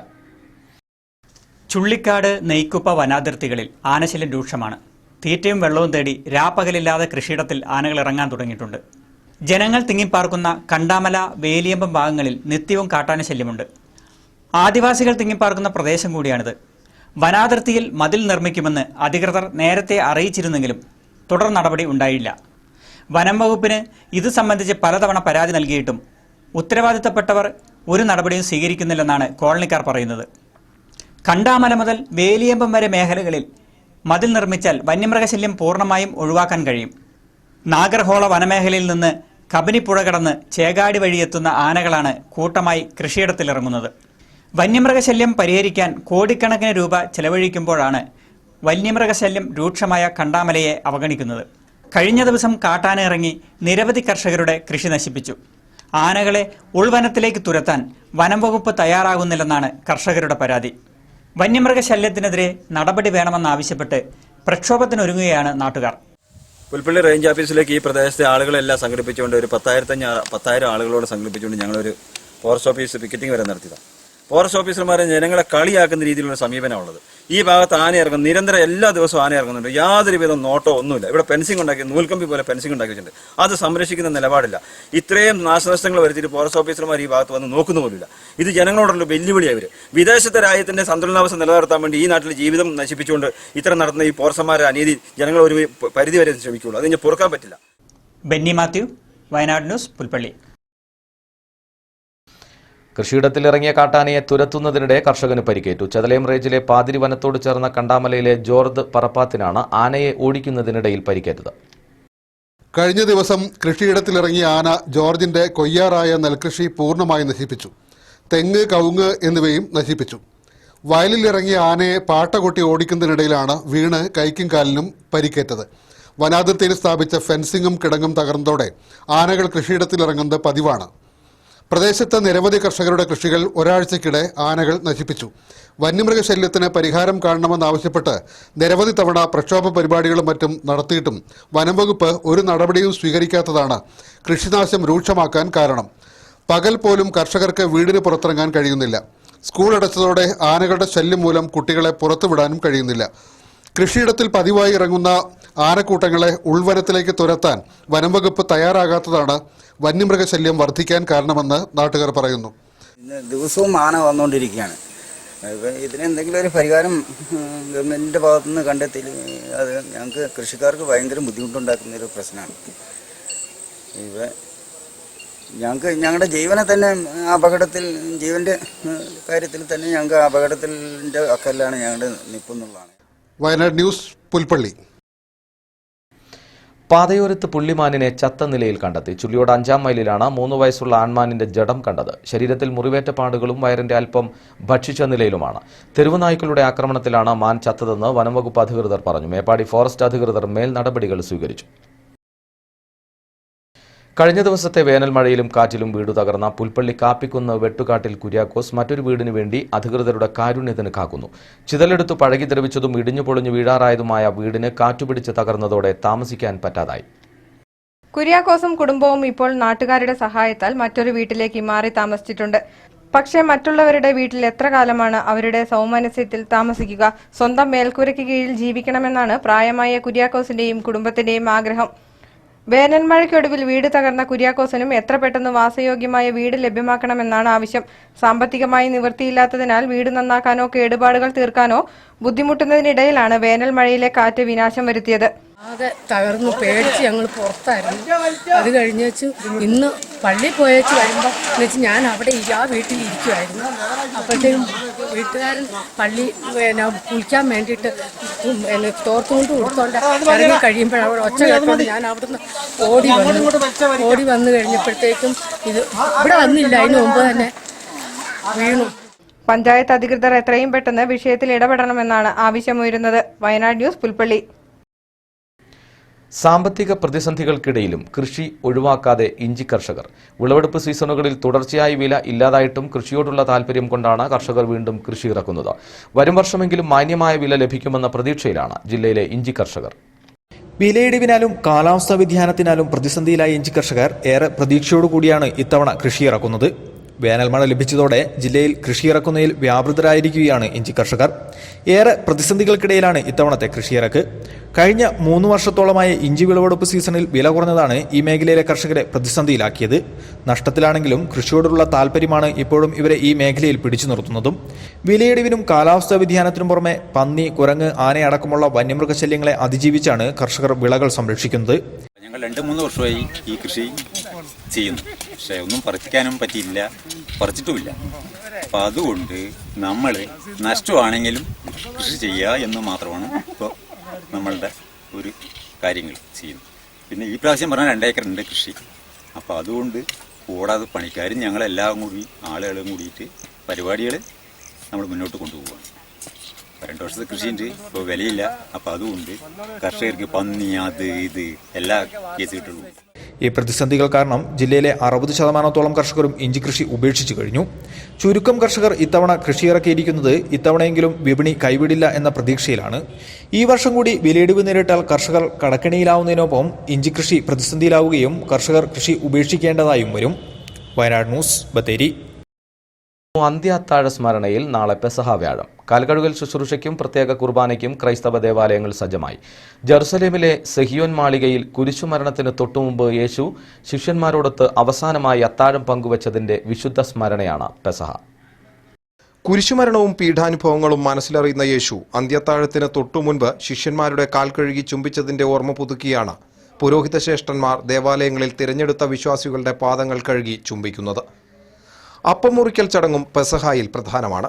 ചുള്ളിക്കാട്, നെയ്ക്കുപ്പ വനാതിർത്തികളിൽ ആനശല്യം രൂക്ഷമാണ്. തീറ്റയും വെള്ളവും തേടി രാപ്പകലില്ലാതെ കൃഷിയിടത്തിൽ ആനകൾ ഇറങ്ങാൻ തുടങ്ങിയിട്ടുണ്ട്. ജനങ്ങൾ തിങ്ങിപ്പാർക്കുന്ന കണ്ടാമല, വേലിയമ്പം ഭാഗങ്ങളിൽ നിത്യവും കാട്ടാനശല്യമുണ്ട്. ആദിവാസികൾ തിങ്ങിപ്പാർക്കുന്ന പ്രദേശം കൂടിയാണിത്. വനാതിർത്തിയിൽ മതിൽ നിർമ്മിക്കുമെന്ന് അധികൃതർ നേരത്തെ അറിയിച്ചിരുന്നെങ്കിലും തുടർ നടപടി ഉണ്ടായില്ല. വനം വകുപ്പിന് ഇത് സംബന്ധിച്ച് പലതവണ പരാതി നൽകിയിട്ടും ഉത്തരവാദിത്തപ്പെട്ടവർ ഒരു നടപടിയും സ്വീകരിക്കുന്നില്ലെന്നാണ് കോളനിക്കാർ പറയുന്നത്. കണ്ടാമല മുതൽ വേലിയമ്പം വരെ മേഖലകളിൽ മതിൽ നിർമ്മിച്ചാൽ വന്യമൃഗശല്യം പൂർണ്ണമായും ഒഴിവാക്കാൻ കഴിയും. നാഗർഹോള വനമേഖലയിൽ നിന്ന് കബനിപ്പുഴ കടന്ന് ചേകാടി വഴിയെത്തുന്ന ആനകളാണ് കൂട്ടമായി കൃഷിയിടത്തിലിറങ്ങുന്നത്. വന്യമൃഗശല്യം പരിഹരിക്കാൻ കോടിക്കണക്കിന് രൂപ ചെലവഴിക്കുമ്പോഴാണ് വന്യമൃഗശല്യം രൂക്ഷമായ കണ്ടാമലയെ അവഗണിക്കുന്നത്. കഴിഞ്ഞ ദിവസം കാട്ടാന ഇറങ്ങി നിരവധി കർഷകരുടെ കൃഷി നശിപ്പിച്ചു. ആനകളെ ഉൾവനത്തിലേക്ക് തുരത്താൻ വനം വകുപ്പ് തയ്യാറാകുന്നില്ലെന്നാണ് കർഷകരുടെ പരാതി. വന്യമൃഗശല്യത്തിനെതിരെ നടപടി വേണമെന്നാവശ്യപ്പെട്ട് പ്രക്ഷോഭത്തിനൊരുങ്ങുകയാണ് നാട്ടുകാർ. പുൽപ്പള്ളി റേഞ്ച് ഓഫീസിലേക്ക് ഈ പ്രദേശത്തെ ആളുകളെല്ലാം സംഘടിപ്പിച്ചുകൊണ്ട് ഒരു 10,000 ആളുകളോട് സംഘടിപ്പിച്ചുകൊണ്ട് ഞങ്ങളൊരു ഫോറസ്റ്റ് ഓഫീസ് പിക്കറ്റിംഗ് വരെ നടത്തിയതാണ്. ഫോറസ്റ്റ് ഓഫീസർമാരെ ജനങ്ങളെ കളിയാക്കുന്ന രീതിയിലുള്ള സമീപനമുള്ളത്. ഈ ഭാഗത്ത് ആന ഇറങ്ങും, നിരന്തരം എല്ലാ ദിവസവും ആന ഇറങ്ങുന്നുണ്ട്. യാതൊരു വിധം നോട്ടോ ഒന്നുമില്ല. ഇവിടെ ഫെൻസിംഗ് ഉണ്ടാക്കി, നൂൽക്കമ്പി പോലെ ഫെൻസിംഗ് ഉണ്ടാക്കി വെച്ചിട്ടുണ്ട്. അത് സംരക്ഷിക്കുന്ന നിലപാടില്ല. ഇത്രയും നാശനഷ്ടങ്ങൾ വരുത്തിയിട്ട് ഫോറസ്റ്റ് ഓഫീസർമാർ ഈ ഭാഗത്ത് വന്ന് നോക്കുന്ന പോലുമില്ല. ഇത് ജനങ്ങളോടുള്ള വെല്ലുവിളി. അവർ വിദേശത്തെ രാജ്യത്തിന്റെ സന്തുലനാവസ്ഥ നിലനിർത്താൻ വേണ്ടി ഈ നാട്ടിൽ ജീവിതം നശിപ്പിച്ചുകൊണ്ട് ഇത്തരം നടത്തുന്ന ഈ ഫോറസ്റ്റർമാരെ അനീതി ജനങ്ങൾ ഒരു പരിധി വരെ ശ്രമിക്കുള്ളൂ. അതിന് പൊറുക്കാൻ പറ്റില്ല. ബെന്നി മാത്യു, വയനാട് ന്യൂസ്, പുൽപ്പള്ളി. കൃഷിയിടത്തിലിറങ്ങിയ കാട്ടാനയെ തുരത്തുന്നതിനിടെ കർഷകന് പരിക്കേറ്റു. ചെതലയം റേഞ്ചിലെ പാതിരി വനത്തോട് ചേർന്ന കണ്ടാമലയിലെ ജോർദ് പറപ്പാത്തിനാണ് ആനയെ ഓടിക്കുന്നതിനിടയിൽ പരിക്കേറ്റത്. കഴിഞ്ഞ ദിവസം കൃഷിയിടത്തിലിറങ്ങിയ ആന ജോർജിന്റെ കൊയ്യാറായ നെൽകൃഷി പൂർണ്ണമായി നശിപ്പിച്ചു. തെങ്ങ്, കവുങ്ങ് എന്നിവയും നശിപ്പിച്ചു. വയലിലിറങ്ങിയ ആനയെ പാട്ട കൊട്ടി ഓടിക്കുന്നതിനിടയിലാണ് വീണ് കൈക്കും കാലിനും പരിക്കേറ്റത്. വനാതിർത്തിയിൽ സ്ഥാപിച്ച ഫെൻസിങ്ങും കിടങ്ങും തകർന്നതോടെ ആനകൾ കൃഷിയിടത്തിലിറങ്ങുന്നത് പതിവാണ്. പ്രദേശത്ത് നിരവധി കർഷകരുടെ കൃഷികൾ ഒരാഴ്ചക്കിടെ ആനകൾ നശിപ്പിച്ചു. വന്യമൃഗശല്യത്തിന് പരിഹാരം കാണണമെന്നാവശ്യപ്പെട്ട് നിരവധി തവണ പ്രക്ഷോഭ പരിപാടികളും മറ്റും നടത്തിയിട്ടും വനംവകുപ്പ് ഒരു നടപടിയും സ്വീകരിക്കാത്തതാണ് കൃഷിനാശം രൂക്ഷമാക്കാൻ കാരണം. പകൽ പോലും കർഷകർക്ക് വീടിന് പുറത്തിറങ്ങാൻ കഴിയുന്നില്ല. സ്കൂൾ അടച്ചതോടെ ആനകളുടെ ശല്യം മൂലം കുട്ടികളെ പുറത്തുവിടാനും കഴിയുന്നില്ല. കൃഷിയിടത്തിൽ പതിവായി ഇറങ്ങുന്ന ആനക്കൂട്ടങ്ങളെ ഉൾവനത്തിലേക്ക് തുരത്താൻ വനംവകുപ്പ് തയ്യാറാകാത്തതാണ് വന്യമൃഗശല്യം വർദ്ധിക്കാൻ കാരണമെന്ന് നാട്ടുകാർ പറയുന്നു. ദിവസവും ആന വന്നുകൊണ്ടിരിക്കുകയാണ്. ഇതിനെന്തെങ്കിലും ഒരു പരിഹാരം ഗവൺമെൻറ്റിൻ്റെ ഭാഗത്തുനിന്ന് കണ്ടെത്തി അത് ഞങ്ങൾക്ക് കൃഷിക്കാർക്ക് ഭയങ്കര ബുദ്ധിമുട്ടുണ്ടാക്കുന്ന ഒരു പ്രശ്നമാണ്. ഞങ്ങളുടെ ജീവനെ തന്നെ അപകടത്തിൽ, ജീവൻ്റെ കാര്യത്തിൽ തന്നെ ഞങ്ങൾക്ക് അപകടത്തിൻ്റെ അക്കല്ലാണ് ഞങ്ങളുടെ നിൽപ്പെന്നുള്ളതാണ്. വയനാട് ന്യൂസ്, പുൽപ്പള്ളി. പാതയോരത്ത് പുള്ളിമാനിനെ ചത്ത നിലയിൽ കണ്ടെത്തി. ചുള്ളിയോട് 5-ാം മൈലിലാണ് 3 വയസ്സുള്ള ആൺമാനിന്റെ ജഡം കണ്ടത്. ശരീരത്തിൽ മുറിവേറ്റ പാടുകളും വയറിന്റെ അല്പം ഭക്ഷിച്ച നിലയിലുമാണ്. തെരുവ് നായ്ക്കളുടെ ആക്രമണത്തിലാണ് മാൻ ചത്തതെന്ന് വനംവകുപ്പ് അധികൃതർ പറഞ്ഞു. മേപ്പാടി ഫോറസ്റ്റ് അധികൃതർ മേൽ നടപടികൾ സ്വീകരിച്ചു. കഴിഞ്ഞ ദിവസത്തെ വേനൽ മഴയിലും കാറ്റിലും വീട് തകർന്ന പുൽപ്പള്ളി കാപ്പിക്കുന്ന് വെട്ടുകാട്ടിൽ കുര്യാക്കോസ് മറ്റൊരു വീടിനു വേണ്ടി അധികൃതരുടെ കാരുണ്യത്തിന് കാക്കുന്നു. ചിതലെടുത്ത് പഴകി ദ്രവിച്ചതും ഇടിഞ്ഞു പൊളിഞ്ഞു വീഴാറായതുമായ വീടിന് കാറ്റുപിടിച്ച് തകർന്നതോടെ താമസിക്കാൻ പറ്റാതായി. കുര്യാക്കോസും കുടുംബവും ഇപ്പോൾ നാട്ടുകാരുടെ സഹായത്താൽ മറ്റൊരു വീട്ടിലേക്ക് മാറി താമസിച്ചിട്ടുണ്ട്. പക്ഷേ മറ്റുള്ളവരുടെ വീട്ടിൽ എത്ര കാലമാണ് അവരുടെ സൗമനസ്യത്തിൽ താമസിക്കുക? സ്വന്തം മേൽക്കൂരയ്ക്ക് കീഴിൽ ജീവിക്കണമെന്നാണ് പ്രായമായ കുര്യാക്കോസിന്റെയും കുടുംബത്തിന്റെയും ആഗ്രഹം. വേനൽമഴയ്ക്കൊടുവിൽ വീട് തകർന്ന കുര്യാക്കോസിനും എത്ര പെട്ടെന്ന് വാസയോഗ്യമായ വീട് ലഭ്യമാക്കണമെന്നാണ് ആവശ്യം. സാമ്പത്തികമായി നിവൃത്തിയില്ലാത്തതിനാൽ വീട് നന്നാക്കാനോ കേടുപാടുകൾ തീർക്കാനോ ബുദ്ധിമുട്ടുന്നതിനിടയിലാണ് വേനൽ മഴയിലെ കാറ്റ് വിനാശം വരുത്തിയത്. ആകെ തകർന്ന് പേടിച്ച് ഞങ്ങൾ പുറത്തായിരുന്നു. അത് കഴിഞ്ഞ് വെച്ച് ഇന്ന് പള്ളിയിൽ പോയേച്ച് വരുമ്പോൾ എന്നുവെച്ച് ഞാൻ അവിടെ ആ വീട്ടിൽ ഇരിക്കുമായിരുന്നു. അപ്പോഴത്തേക്കും വീട്ടുകാരൻ പള്ളി കുളിക്കാൻ വേണ്ടിയിട്ട് തോർത്തുകൊണ്ട് കൊടുത്തോണ്ട് ഇറങ്ങി കഴിയുമ്പോൾ അവിടെ ഒച്ച കേട്ടോണ്ട് ഞാൻ അവിടുന്ന് ഓടി വന്നു കഴിഞ്ഞപ്പോഴത്തേക്കും ഇത് ഇവിടെ വന്നില്ല, അതിന് മുമ്പ് തന്നെ വീണു. പഞ്ചായത്ത് അധികൃതർ എത്രയും പെട്ടെന്ന് വിഷയത്തിൽ ഇടപെടണമെന്നാണ് ആവശ്യമുയരുന്നത്. വയനാട് ന്യൂസ്, പുൽപ്പള്ളി. സാമ്പത്തിക പ്രതിസന്ധികൾക്കിടയിലും കൃഷി ഒഴിവാക്കാതെ ഇഞ്ചി കർഷകർ. വിളവെടുപ്പ് സീസണുകളിൽ തുടർച്ചയായി വില ഇല്ലാതായിട്ടും കൃഷിയോടുള്ള താൽപര്യം കൊണ്ടാണ് കർഷകർ വീണ്ടും കൃഷി ഇറക്കുന്നത്. വരും വർഷമെങ്കിലും മാന്യമായ വില ലഭിക്കുമെന്ന പ്രതീക്ഷയിലാണ് ജില്ലയിലെ ഇഞ്ചി കർഷകർ. വിലയിടിവിനാലും കാലാവസ്ഥാ വ്യതിയാനത്തിനാലും പ്രതിസന്ധിയിലായ ഇഞ്ചി കർഷകർ ഏറെ പ്രതീക്ഷയോടുകൂടിയാണ് ഇത്തവണ കൃഷിയിറക്കുന്നത്. വേനൽമഴ ലഭിച്ചതോടെ ജില്ലയിൽ കൃഷിയിറക്കുന്നതിൽ വ്യാപൃതരായിരിക്കുകയാണ് ഇഞ്ചി കർഷകർ. ഏറെ പ്രതിസന്ധികൾക്കിടയിലാണ് ഇത്തവണത്തെ കൃഷിയിറക്ക്. കഴിഞ്ഞ 3 വർഷത്തോളമായ ഇഞ്ചി വിളവെടുപ്പ് സീസണിൽ വില കുറഞ്ഞതാണ് ഈ മേഖലയിലെ കർഷകരെ പ്രതിസന്ധിയിലാക്കിയത്. നഷ്ടത്തിലാണെങ്കിലും കൃഷിയോടുള്ള താൽപ്പര്യമാണ് ഇപ്പോഴും ഇവരെ ഈ മേഖലയിൽ പിടിച്ചു നിർത്തുന്നതും. വിലയിടിവിനും കാലാവസ്ഥാ വ്യതിയാനത്തിനും പുറമെ പന്നി, കുരങ്ങ്, ആനയടക്കമുള്ള വന്യമൃഗശല്യങ്ങളെ അതിജീവിച്ചാണ് കർഷകർ വിളകൾ സംരക്ഷിക്കുന്നത്. ഞങ്ങൾ 2-3 വർഷമായി ഈ കൃഷി ചെയ്യുന്നു. പക്ഷേ ഒന്നും പറിക്കാനും പറ്റിയില്ല, പറിച്ചിട്ടുമില്ല. അപ്പം അതുകൊണ്ട് നമ്മൾ നഷ്ടമാണെങ്കിലും കൃഷി ചെയ്യുക എന്ന് മാത്രമാണ് ഇപ്പോൾ നമ്മളുടെ ഒരു കാര്യങ്ങൾ ചെയ്യുന്നത്. പിന്നെ ഈ പ്രാവശ്യം പറഞ്ഞാൽ 2 ഏക്കറുണ്ട് കൃഷി. അപ്പോൾ അതുകൊണ്ട് കൂടാതെ പണിക്കാരും ഞങ്ങളെല്ലാം കൂടി ആളുകളും കൂടിയിട്ട് പരിപാടികൾ നമ്മൾ മുന്നോട്ട് കൊണ്ടുപോവുകയാണ്. 2 വർഷത്തെ കൃഷിയുണ്ട്, ഇപ്പോൾ വിലയില്ല. അപ്പോൾ അതുകൊണ്ട് കർഷകർക്ക് പന്നി, അത് ഇത് എല്ലാ കേസ് കിട്ടുള്ളൂ. ഈ പ്രതിസന്ധികൾ കാരണം ജില്ലയിലെ 60% കർഷകരും ഇഞ്ചി കൃഷി ഉപേക്ഷിച്ചു കഴിഞ്ഞു. ചുരുക്കം കർഷകർ ഇത്തവണ കൃഷിയിറക്കിയിരിക്കുന്നത് ഇത്തവണയെങ്കിലും വിപണി കൈവിടില്ല എന്ന പ്രതീക്ഷയിലാണ്. ഈ വർഷം കൂടി വിലയിടിവ് നേരിട്ടാൽ കർഷകർ കടക്കെണിയിലാവുന്നതിനൊപ്പം ഇഞ്ചി കൃഷി പ്രതിസന്ധിയിലാവുകയും കർഷകർ കൃഷി ഉപേക്ഷിക്കേണ്ടതായും വരും. വയനാട് ന്യൂസ്, ബത്തേരി. അന്ത്യ അത്താഴ സ്മരണയിൽ നാളെ പെസഹ വ്യാഴം. കാൽകഴുകൽ ശുശ്രൂഷയ്ക്കും പ്രത്യേക കുർബാനയ്ക്കും ക്രൈസ്തവ ദേവാലയങ്ങൾ സജ്ജമായി. ജെറുസലേമിലെ സെഹിയോൻ മാളികയിൽ കുരിശുമരണത്തിന് തൊട്ടുമുമ്പ് യേശു ശിഷ്യന്മാരോടൊത്ത് അവസാനമായി അത്താഴം പങ്കുവച്ചതിന്റെ വിശുദ്ധ സ്മരണയാണ് പെസഹ. കുരിശുമരണവും പീഠാനുഭവങ്ങളും മനസ്സിലറിയുന്ന യേശു അന്ത്യത്താഴത്തിന് തൊട്ടുമുൻപ് ശിഷ്യന്മാരുടെ കാൽ കഴുകി ചുംബിച്ചതിന്റെ ഓർമ്മ പുതുക്കിയാണ് പുരോഹിത ശ്രേഷ്ഠന്മാർ ദേവാലയങ്ങളിൽ തിരഞ്ഞെടുത്ത വിശ്വാസികളുടെ പാദങ്ങൾ കഴുകി ചുംബിക്കുന്നത്. അപ്പം മുറിക്കൽ ചടങ്ങും പെസഹായിൽ പ്രധാനമാണ്.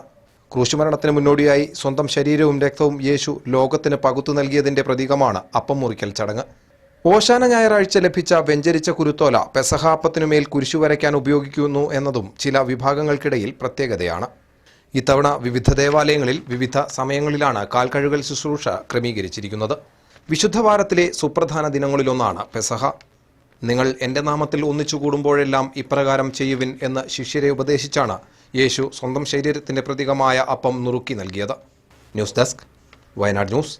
ക്രൂശുമരണത്തിന് മുന്നോടിയായി സ്വന്തം ശരീരവും രക്തവും യേശു ലോകത്തിന് പകുത്തു നൽകിയതിന്റെ പ്രതീകമാണ് അപ്പം മുറിക്കൽ ചടങ്ങ്. ഓശാന ഞായറാഴ്ച ലഭിച്ച വെഞ്ചരിച്ച കുരുത്തോല പെസഹാപ്പത്തിനുമേൽ കുരിശു വരയ്ക്കാൻ ഉപയോഗിക്കുന്നു എന്നതും ചില വിഭാഗങ്ങൾക്കിടയിൽ പ്രത്യേകതയാണ്. ഇത്തവണ വിവിധ ദേവാലയങ്ങളിൽ വിവിധ സമയങ്ങളിലാണ് കാൽക്കഴുകൽ ശുശ്രൂഷ ക്രമീകരിച്ചിരിക്കുന്നത്. വിശുദ്ധ വാരത്തിലെ സുപ്രധാന ദിനങ്ങളിലൊന്നാണ് പെസഹ. നിങ്ങൾ എൻ്റെ നാമത്തിൽ ഒന്നിച്ചു കൂടുമ്പോഴെല്ലാം ഇപ്രകാരം ചെയ്യുവിൻ എന്ന് ശിഷ്യരെ ഉപദേശിച്ചാണ് യേശു സ്വന്തം ശരീരത്തിന്റെ പ്രതീകമായ അപ്പം നുറുക്കി നൽകിയത്. News desk, Wayanad news.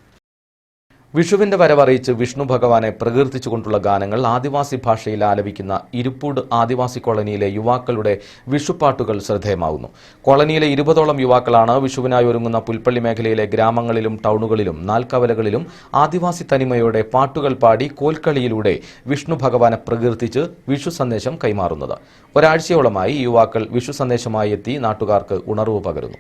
വിഷുവിന്റെ വരവറിയിച്ച് വിഷ്ണു ഭഗവാനെ പ്രകീർത്തിച്ചുകൊണ്ടുള്ള ഗാനങ്ങൾ ആദിവാസി ഭാഷയിൽ ആലപിക്കുന്ന ഇരുപ്പൂട് ആദിവാസി കോളനിയിലെ യുവാക്കളുടെ വിഷുപ്പാട്ടുകൾ ശ്രദ്ധേയമാകുന്നു. കോളനിയിലെ 20ഓളം യുവാക്കളാണ് വിഷുവിനായി ഒരുങ്ങുന്ന പുൽപ്പള്ളി മേഖലയിലെ ഗ്രാമങ്ങളിലും ടൗണുകളിലും നാൽക്കവലകളിലും ആദിവാസി തനിമയോടെ പാട്ടുകൾ പാടി കോൽക്കളിയിലൂടെ വിഷ്ണു ഭഗവാനെ പ്രകീർത്തിച്ച് വിഷു സന്ദേശം കൈമാറുന്നത്. ഒരാഴ്ചയോളമായി യുവാക്കൾ വിഷു സന്ദേശമായി എത്തി നാട്ടുകാർക്ക് ഉണർവ് പകരുന്നു.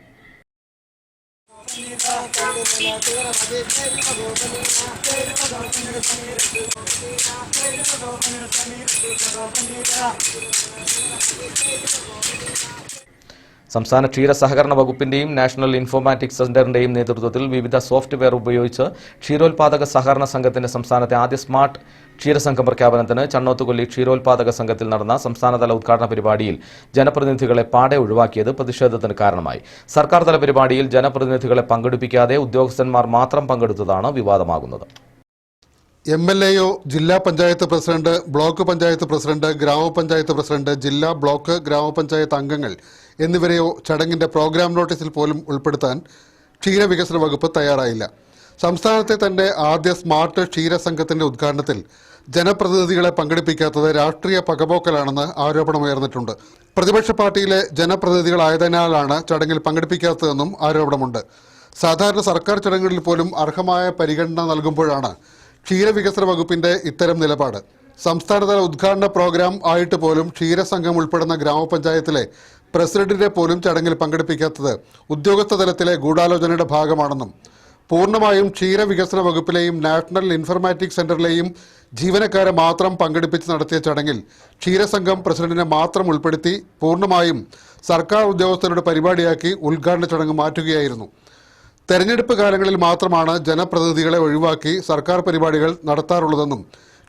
സംസ്ഥാന ക്ഷീര സഹകരണ വകുപ്പിന്റെയും നാഷണൽ ഇൻഫോർമാറ്റിക്സ് സെന്ററിന്റെയും നേതൃത്വത്തിൽ വിവിധ സോഫ്റ്റ്വെയർ ഉപയോഗിച്ച് ക്ഷീരോത്പാദക സഹകരണ സംഘത്തിന്റെ സംസ്ഥാനത്തെ ആദ്യ സ്മാർട്ട് ക്ഷീരസംഘം പ്രഖ്യാപനത്തിന് ചണ്ണോത്തുകൊല്ലി ക്ഷീരോത്പാദക സംഘത്തിൽ നടന്ന സംസ്ഥാനതല ഉദ്ഘാടന പരിപാടിയിൽ ജനപ്രതിനിധികളെ പാടെ ഒഴിവാക്കിയത് പ്രതിഷേധത്തിന് കാരണമായി. സർക്കാർ തല പരിപാടിയിൽ ജനപ്രതിനിധികളെ പങ്കെടുപ്പിക്കാതെ ഉദ്യോഗസ്ഥന്മാർ മാത്രം പങ്കെടുത്തതാണ് വിവാദമാകുന്നത്. MLAയോ ജില്ലാ panchayat president, block panchayat president, ഗ്രാമപഞ്ചായത്ത് പ്രസിഡന്റ്, ജില്ലാ ബ്ലോക്ക് ഗ്രാമപഞ്ചായത്ത് അംഗങ്ങൾ എന്നിവരെയോ ചടങ്ങിന്റെ പ്രോഗ്രാം നോട്ടീസിൽ പോലും ഉൾപ്പെടുത്താൻ ക്ഷീരവികസന വകുപ്പ് തയ്യാറായില്ല. സംസ്ഥാനത്തെ തന്നെ ആദ്യ സ്മാർട്ട് ക്ഷീരസംഘത്തിന്റെ ഉദ്ഘാടനത്തിൽ ജനപ്രതിനിധികളെ പങ്കെടുപ്പിക്കാത്തത് രാഷ്ട്രീയ പകപോക്കലാണെന്ന് ആരോപണമുയർന്നിട്ടുണ്ട്. പ്രതിപക്ഷ പാർട്ടിയിലെ ജനപ്രതിനിധികളായതിനാലാണ് ചടങ്ങിൽ പങ്കെടുപ്പിക്കാത്തതെന്നും ആരോപണമുണ്ട്. സാധാരണ സർക്കാർ ചടങ്ങുകളിൽ പോലും അർഹമായ പരിഗണന നൽകുമ്പോഴാണ് ക്ഷീരവികസന വകുപ്പിന്റെ ഇത്തരം നിലപാട്. സംസ്ഥാനതല ഉദ്ഘാടന പ്രോഗ്രാം ആയിട്ട് പോലും ക്ഷീരസംഘം ഉൾപ്പെടുന്ന ഗ്രാമപഞ്ചായത്തിലെ പ്രസിഡന്റിനെ പോലും ചടങ്ങിൽ പങ്കെടുപ്പിക്കാത്തത് ഉദ്യോഗസ്ഥ തലത്തിലെ ഗൂഢാലോചനയുടെ ഭാഗമാണെന്നും പൂർണ്ണമായും ക്ഷീരവികസന വകുപ്പിലെയും നാഷണൽ ഇൻഫർമാറ്റിക്സ് സെന്ററിലെയും ജീവനക്കാരെ മാത്രം പങ്കെടുപ്പിച്ച് നടത്തിയ ചടങ്ങിൽ ക്ഷീരസംഘം പ്രസിഡന്റിനെ മാത്രം ഉൾപ്പെടുത്തി പൂർണ്ണമായും സർക്കാർ ഉദ്യോഗസ്ഥരുടെ പരിപാടിയാക്കി ഉദ്ഘാടന ചടങ്ങ് മാറ്റുകയായിരുന്നു. തെരഞ്ഞെടുപ്പ് കാലങ്ങളിൽ മാത്രമാണ് ജനപ്രതിനിധികളെ ഒഴിവാക്കി സർക്കാർ പരിപാടികൾ നടത്താറുള്ളതെന്നും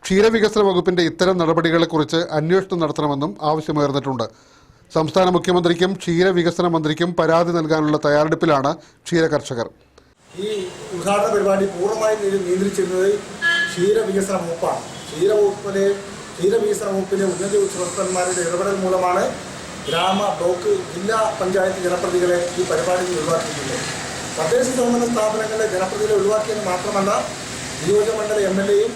ക്ഷീരവികസന വകുപ്പിന്റെ ഇത്തരം നടപടികളെക്കുറിച്ച് അന്വേഷണം നടത്തണമെന്നും ആവശ്യമുയർന്നിട്ടുണ്ട്. സംസ്ഥാന മുഖ്യമന്ത്രിക്കും ക്ഷീരവികസന മന്ത്രിക്കും പരാതി നൽകാനുള്ള തയ്യാറെടുപ്പിലാണ് ക്ഷീരകർഷകർ. ഈ ഉദ്ഘാടന പരിപാടി പൂർണ്ണമായും നിയന്ത്രിച്ചിരുന്നത് ക്ഷീരവികസന വകുപ്പാണ്. ക്ഷീരവികസന വകുപ്പിലെ ഉന്നത ഉദ്യോഗസ്ഥന്മാരുടെ ഇടപെടൽ മൂലമാണ് ഗ്രാമ, ബ്ലോക്ക്, ജില്ലാ പഞ്ചായത്ത് ജനപ്രതിനിധികളെ ഈ പരിപാടിയിൽ ഒഴിവാക്കിയിട്ടുള്ളത്. തദ്ദേശ സ്വയംഭരണ സ്ഥാപനങ്ങളിലെ ജനപ്രതിനിധികളെ ഒഴിവാക്കിയത് മാത്രമല്ല, നിയോജകമണ്ഡല MLAയും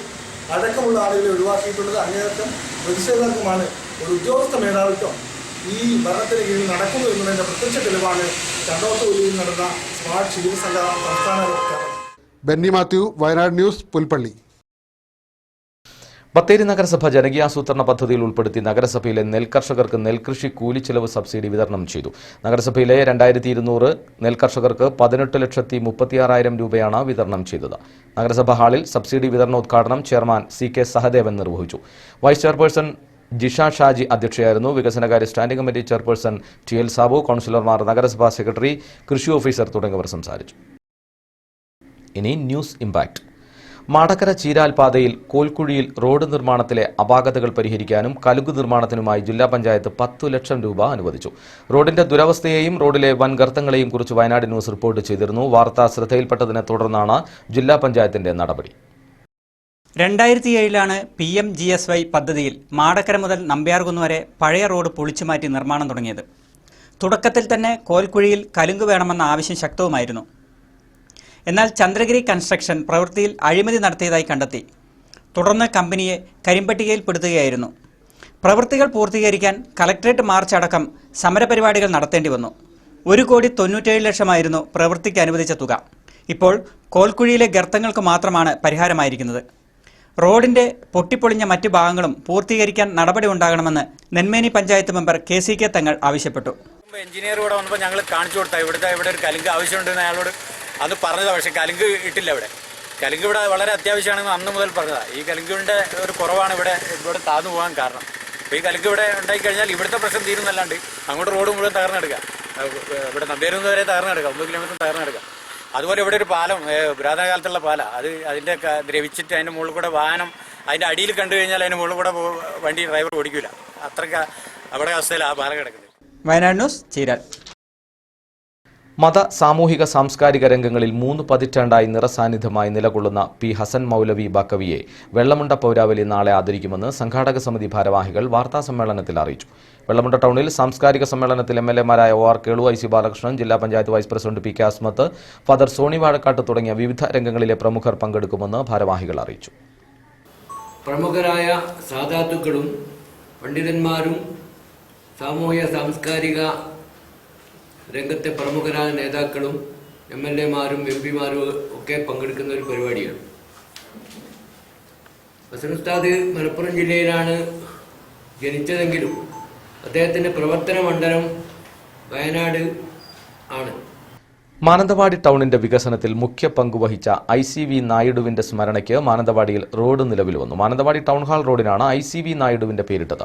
അടക്കമുള്ള ആളുകളെ ഒഴിവാക്കിയിട്ടുള്ളത് അങ്ങേയറ്റം പ്രതിഷേധാർഹമാണ്. ഒരു ഉദ്യോഗസ്ഥ മേധാവിത്വം ഈ ഭരണത്തിന് കീഴിൽ നടക്കുന്നു എന്നതിന്റെ പ്രത്യക്ഷ തെളിവാണ് ചണ്ണോത്തുകൊല്ലിയിൽ നടന്ന സ്മാർട്ട് ക്ഷീരസംഘ സംസ്ഥാന ഉദ്ഘാടനം. ബെന്നി മാത്യു, വയനാട് ന്യൂസ്, പുൽപ്പള്ളി. ബത്തേരി നഗരസഭ ജനകീയാസൂത്രണ പദ്ധതിയിൽ ഉൾപ്പെടുത്തി നഗരസഭയിലെ നെൽകർഷകർക്ക് നെൽകൃഷി കൂലിച്ചെലവ് സബ്സിഡി വിതരണം ചെയ്തു. നഗരസഭയിലെ 2200 നെൽകർഷകർക്ക് 18,36,000 രൂപയാണ് വിതരണം ചെയ്തത്. നഗരസഭ ഹാളിൽ സബ്സിഡി വിതരണോദ്ഘാടനം ചെയർമാൻ CK സഹദേവൻ നിർവഹിച്ചു. വൈസ് ചെയർപേഴ്സൺ ജിഷ ഷാജി അധ്യക്ഷയായിരുന്നു. വികസനകാര്യ standing committee chairperson TL Sabu, കൗൺസിലർമാർ, നഗരസഭാ സെക്രട്ടറി, കൃഷി ഓഫീസർ തുടങ്ങിയവർ സംസാരിച്ചു. ഇനി ന്യൂസ് ഇമ്പാക്ട്. മാടക്കര ചീരാൽ പാതയിൽ കോൽക്കുഴിയിൽ റോഡ് നിർമ്മാണത്തിലെ അപാകതകൾ പരിഹരിക്കാനും കലുങ്ക് നിർമ്മാണത്തിനുമായി ജില്ലാ പഞ്ചായത്ത് 10 ലക്ഷം രൂപ അനുവദിച്ചു. റോഡിന്റെ ദുരവസ്ഥയെയും റോഡിലെ വൻ ഗർത്തങ്ങളെയും കുറിച്ച് വയനാട് ന്യൂസ് റിപ്പോർട്ട് ചെയ്തിരുന്നു. വാർത്ത ശ്രദ്ധയിൽപ്പെട്ടതിനെ തുടർന്നാണ് ജില്ലാ പഞ്ചായത്തിന്റെ നടപടി. 2007 PMGSY പദ്ധതിയിൽ മാടക്കര മുതൽ നമ്പ്യാർകുന്ന് വരെ പഴയ റോഡ് പൊളിച്ചുമാറ്റി നിർമ്മാണം തുടങ്ങിയത്. തുടക്കത്തിൽ തന്നെ കോൽക്കുഴിയിൽ കലുങ്ക് വേണമെന്ന ആവശ്യം ശക്തവുമായിരുന്നു. എന്നാൽ ചന്ദ്രഗിരി കൺസ്ട്രക്ഷൻ പ്രവൃത്തിയിൽ അഴിമതി നടത്തിയതായി കണ്ടെത്തി. തുടർന്ന് കമ്പനിയെ കരിമ്പട്ടികയിൽപ്പെടുത്തുകയായിരുന്നു. പ്രവൃത്തികൾ പൂർത്തീകരിക്കാൻ കളക്ടറേറ്റ് മാർച്ച് അടക്കം സമരപരിപാടികൾ നടത്തേണ്ടി വന്നു. 1,97,00,000 പ്രവൃത്തിക്ക് അനുവദിച്ച തുക. ഇപ്പോൾ കോൽക്കുഴിയിലെ ഗർത്തങ്ങൾക്ക് മാത്രമാണ് പരിഹാരമായിരിക്കുന്നത്. റോഡിന്റെ പൊട്ടിപ്പൊളിഞ്ഞ മറ്റു ഭാഗങ്ങളും പൂർത്തീകരിക്കാൻ നടപടി ഉണ്ടാകണമെന്ന് നെന്മേനി പഞ്ചായത്ത് മെമ്പർ KCK തങ്ങൾ ആവശ്യപ്പെട്ടു. എഞ്ചിനീയർ ഇവിടെ വന്നപ്പോൾ ഞങ്ങൾ കാണിച്ചു കൊടുത്താൽ ഇവിടെ ഒരു കലുങ്ക് ആവശ്യമുണ്ടെന്ന് അയാളോട് അന്ന് പറഞ്ഞതാണ്. പക്ഷേ കലുങ്ക് ഇട്ടില്ല. കലുങ്ക് ഇവിടെ വളരെ അത്യാവശ്യമാണെന്ന് അന്ന് മുതൽ പറഞ്ഞതാണ്. ഈ കലുങ്കിൻ്റെ ഒരു കുറവാണ് ഇവിടെ താഴ്ന്നു പോകാൻ കാരണം. അപ്പോൾ ഈ കലുങ്ക് ഇവിടെ ഉണ്ടായിക്കഴിഞ്ഞാൽ ഇവിടുത്തെ പ്രശ്നം തീരുന്നല്ലാണ്ട് അങ്ങോട്ട് റോഡ് മുഴുവൻ തകർന്നെടുക്കുക. ഇവിടെ നമ്പ്യാരുന്ന് വരെ തകർന്നെടുക്കുക, 9 കിലോമീറ്റർ തകർന്നെടുക്കുക. അതുപോലെ ഇവിടെ ഒരു പാലം, പുരാതന കാലത്തുള്ള പാലം, അതിൻ്റെ ദ്രവിച്ചിട്ട് അതിൻ്റെ മുകളിൽ കൂടെ വാഹനം അതിൻ്റെ അടിയിൽ കണ്ടു കഴിഞ്ഞാൽ അതിന് മുകളിൽ കൂടെ വണ്ടി ഡ്രൈവർ ഓടിക്കില്ല. അത്രയ്ക്ക് അവിടെ അവസ്ഥയിൽ ആ പാലം കിടക്കുന്നത്. വയനാട് ന്യൂസ് ചീരാൽ. മത സാമൂഹിക സാംസ്കാരിക രംഗങ്ങളിൽ 3 പതിറ്റാണ്ടായി നിറസാന്നിധ്യമായി നിലകൊള്ളുന്ന പി ഹസൻ മൗലവി ബക്കവിയെ വെള്ളമുണ്ട പൗരാവലി നാളെ ആദരിക്കുമെന്ന് സംഘാടക സമിതി ഭാരവാഹികൾ വാർത്താസമ്മേളനത്തിൽ അറിയിച്ചു. വെള്ളമുണ്ട ടൗണിൽ സാംസ്കാരിക സമ്മേളനത്തിൽ MLA-മാരായ OR കേളു, IC ബാലകൃഷ്ണൻ, ജില്ലാ panchayat vice president PK Asmath, father Soni Vazhakkat തുടങ്ങിയ വിവിധ രംഗങ്ങളിലെ പ്രമുഖർ പങ്കെടുക്കുമെന്ന് ഭാരവാഹികൾ അറിയിച്ചു. പ്രമുഖരായ സാദാത്തുക്കളും പണ്ഡിതന്മാരും സാമൂഹ്യ സാംസ്കാരിക രംഗത്തെ പ്രമുഖരായ നേതാക്കളും MLA-മാരും MP-മാരും ഒക്കെ പങ്കെടുക്കുന്ന ഒരു പരിപാടിയാണ്. ഹസൻ ഉസ്താദ് മലപ്പുറം ജില്ലയിലാണ് ജനിച്ചതെങ്കിലും അദ്ദേഹത്തിൻ്റെ പ്രവർത്തന മണ്ഡലം വയനാട് ആണ്. മാനന്തവാടി ടൗണിന്റെ വികസനത്തിൽ മുഖ്യ പങ്കുവഹിച്ച ICV നായിഡുവിന്റെ സ്മരണയ്ക്ക് മാനന്തവാടിയിൽ റോഡ് നിലവിൽ വന്നു. മാനന്തവാടി ടൗൺ ഹാൾ റോഡിനാണ് ICV നായിഡുവിന്റെ പേരിട്ടത്.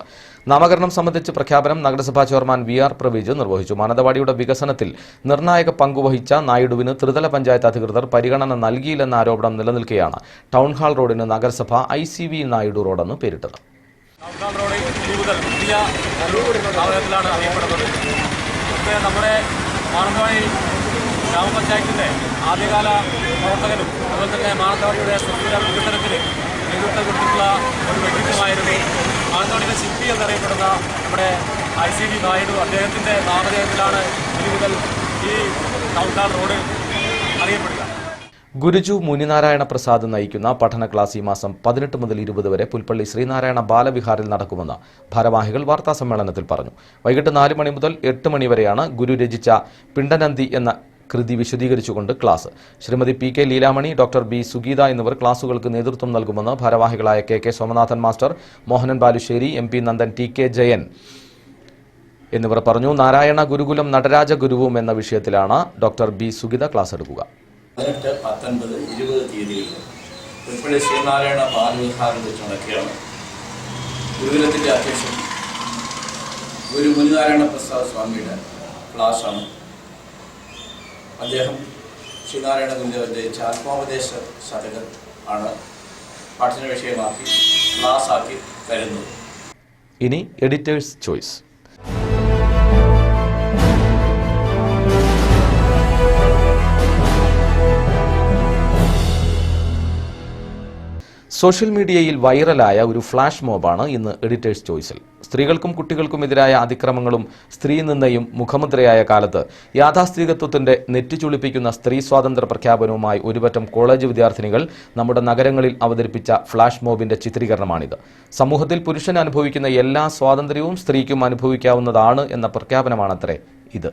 നാമകരണം സംബന്ധിച്ച് പ്രഖ്യാപനം നഗരസഭാ ചെയർമാൻ VR പ്രവീജ് നിർവഹിച്ചു. മാനന്തവാടിയുടെ വികസനത്തിൽ നിർണായക പങ്കുവഹിച്ച നായിഡുവിന് ത്രിതല പഞ്ചായത്ത് അധികൃതർ പരിഗണന നൽകിയില്ലെന്ന ആരോപണം നിലനിൽക്കെയാണ് ടൗൺ ഹാൾ റോഡിന് നഗരസഭ ICV നായിഡു റോഡെന്ന് പേരിട്ടത്. നമ്മുടെ മാനന്തവാടി ഗ്രാമപഞ്ചായത്തിൻ്റെ ആദ്യകാല പ്രവർത്തകനും അതുപോലെ തന്നെ മാനന്തവാടിയുടെ വികസനത്തിന് നേതൃത്വം കൊടുത്തിട്ടുള്ള ഒരു വ്യക്തിത്വമായിരുന്നു മാനന്തവാടിയുടെ ശില്പി എന്നറിയപ്പെടുന്ന നമ്മുടെ ICV നായിഡു. അദ്ദേഹത്തിൻ്റെ നാമധേയത്തിലാണ് ഇനി മുതൽ ഈ ടൗൺ റോഡ് അറിയപ്പെടുക. ഗുരുജു മുനിനാരായണ പ്രസാദ് നയിക്കുന്ന പഠന ക്ലാസ് ഈ മാസം 18 മുതൽ 20 വരെ പുൽപ്പള്ളി ശ്രീനാരായണ ബാലവിഹാറിൽ നടക്കുമെന്ന് ഭാരവാഹികൾ വാർത്താസമ്മേളനത്തിൽ പറഞ്ഞു. വൈകിട്ട് 4 മണി മുതൽ 8 മണി വരെയാണ് ഗുരു രചിച്ച പിണ്ടനന്തി എന്ന കൃതി വിശദീകരിച്ചുകൊണ്ട് class. Shrimati PK Leelamani, doctor B Sugeetha എന്നിവർ ക്ലാസുകൾക്ക് നേതൃത്വം നൽകുമെന്ന് ഭാരവാഹികളായ KK Somanathan master, Mohanan Balussery, MP Nandan, TK Jayan എന്നിവർ പറഞ്ഞു. നാരായണ ഗുരുകുലം നടരാജ ഗുരുവും എന്ന വിഷയത്തിലാണ് ഡോക്ടർ B സുഗീത ക്ലാസ് എടുക്കുക. 18, 19, 20 തീയതികളിൽ പുൽപ്പള്ളി ശ്രീനാരായണ ബാലവിഹാറിൽ വെച്ച് നടക്കുകയാണ്. ഗുരുകുലത്തിൻ്റെ അധ്യക്ഷൻ ഗുരു മുനിനാരായണ പ്രസാദ് സ്വാമിയുടെ ക്ലാസ്സാണ്. അദ്ദേഹം ശ്രീനാരായണ ഗുരുദേവൻ്റെ ആത്മോപദേശ ശതകം ആണ് പഠന വിഷയമാക്കി ക്ലാസ്സാക്കി തരുന്നത്. ഇനി എഡിറ്റേഴ്സ് ചോയ്സ്. സോഷ്യൽ മീഡിയയിൽ വൈറലായ ഒരു ഫ്ലാഷ് മോബാണ് ഇന്ന് എഡിറ്റേഴ്സ് ചോയ്സിൽ. സ്ത്രീകൾക്കും കുട്ടികൾക്കുമെതിരായ അതിക്രമങ്ങളും സ്ത്രീ നിന്ദയും മുഖമുദ്രയായ കാലത്ത് യാഥാസ്ഥിതികത്വത്തിന്റെ നെറ്റിച്ചുളിപ്പിക്കുന്ന സ്ത്രീ സ്വാതന്ത്ര്യ പ്രഖ്യാപനവുമായി ഒരുപറ്റം കോളേജ് വിദ്യാർത്ഥിനികൾ നമ്മുടെ നഗരങ്ങളിൽ അവതരിപ്പിച്ച ഫ്ലാഷ് മോബിന്റെ ചിത്രീകരണമാണിത്. സമൂഹത്തിൽ പുരുഷൻ അനുഭവിക്കുന്ന എല്ലാ സ്വാതന്ത്ര്യവും സ്ത്രീക്കും അനുഭവിക്കാവുന്നതാണ് എന്ന പ്രഖ്യാപനമാണത്രേ ഇത്.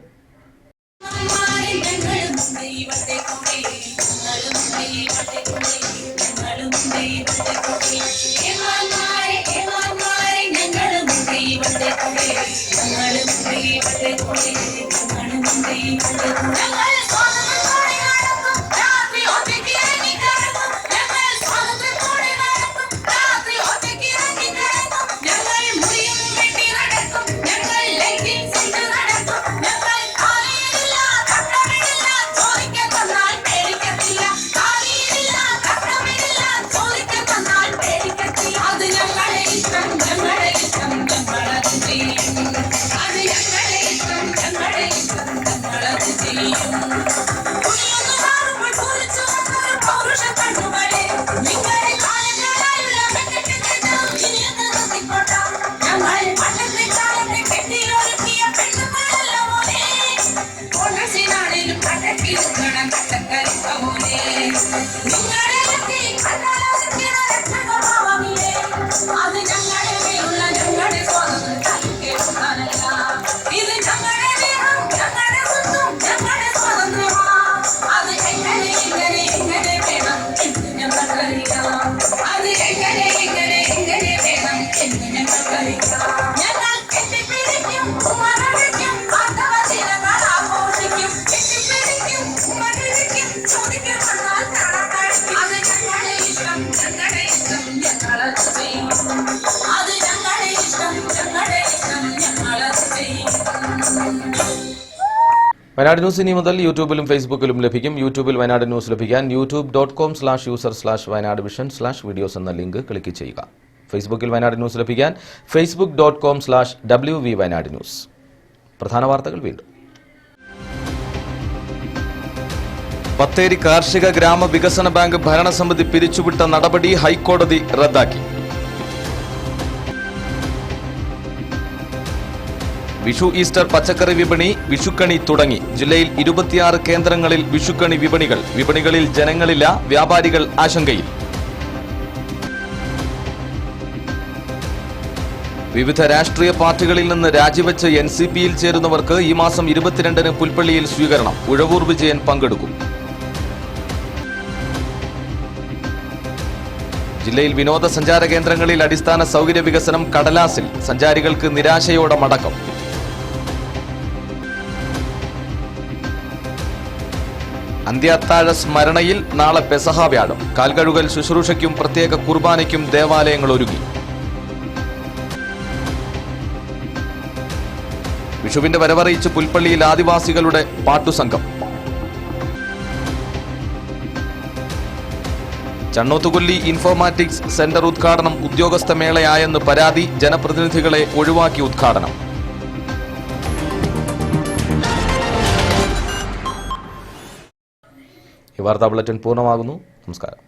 വയനാട് ന്യൂസ് ഇനി മുതൽ യൂട്യൂബിലും ഫേസ്ബുക്കിലും ലഭിക്കും. യൂട്യൂബിൽ വയനാട് ന്യൂസ് ലഭിക്കാൻ youtube.com/user/വയനാട് വിഷൻസ്/വീഡിയോസ് എന്ന ലിങ്ക് ക്ലിക്ക് ചെയ്യുക. ഫേസ്ബുക്കിൽ വയനാട് ന്യൂസ് ലഭിക്കാൻ facebook.com/wv വയനാട് ന്യൂസ്. പ്രധാന വാർത്തകൾ വീണ്ടും. ബത്തേരി കാർഷിക ഗ്രാമ വികസന ബാങ്ക് ഭരണസമിതി പിരിച്ചുവിട്ട നടപടി ഹൈക്കോടതി റദ്ദാക്കി. വിഷു ഈസ്റ്റർ പച്ചക്കറി വിപണി വിഷുക്കണി തുടങ്ങി. ജില്ലയിൽ 26 കേന്ദ്രങ്ങളിൽ വിഷുക്കണി വിപണികളിൽ ജനങ്ങളില്ല, വ്യാപാരികൾ ആശങ്കയിൽ. വിവിധ രാഷ്ട്രീയ പാർട്ടികളിൽ നിന്ന് രാജിവെച്ച് NCPയിൽ ചേരുന്നവർക്ക് ഈ മാസം 22-ന് പുൽപ്പള്ളിയിൽ സ്വീകരണം. ഉഴവൂർ വിജയൻ പങ്കെടുക്കും. ജില്ലയിൽ വിനോദസഞ്ചാര കേന്ദ്രങ്ങളിൽ അടിസ്ഥാന സൗകര്യ വികസനം കടലാസിൽ. സഞ്ചാരികൾക്ക് നിരാശയോടെ മടക്കം. അന്ത്യാത്താഴ സ്മരണയിൽ നാളെ പെസഹ വ്യാഴം. കാൽകഴുകൽ ശുശ്രൂഷയ്ക്കും പ്രത്യേക കുർബാനയ്ക്കും ദേവാലയങ്ങൾ ഒരുങ്ങി. വിഷുവിന്റെ വരവറിയിച്ച് പുൽപ്പള്ളിയിൽ ആദിവാസികളുടെ പാട്ടുസംഘം. ചണ്ണോത്തുകൊല്ലി ഇൻഫോർമാറ്റിക്സ് സെന്റർ ഉദ്ഘാടനം ഉദ്യോഗസ്ഥ മേളയായെന്ന് പരാതി. ജനപ്രതിനിധികളെ ഒഴിവാക്കി ഉദ്ഘാടനം. ഈ വാർത്താ ബുള്ളറ്റിൻ പൂർണ്ണമാകുന്നു. നമസ്കാരം.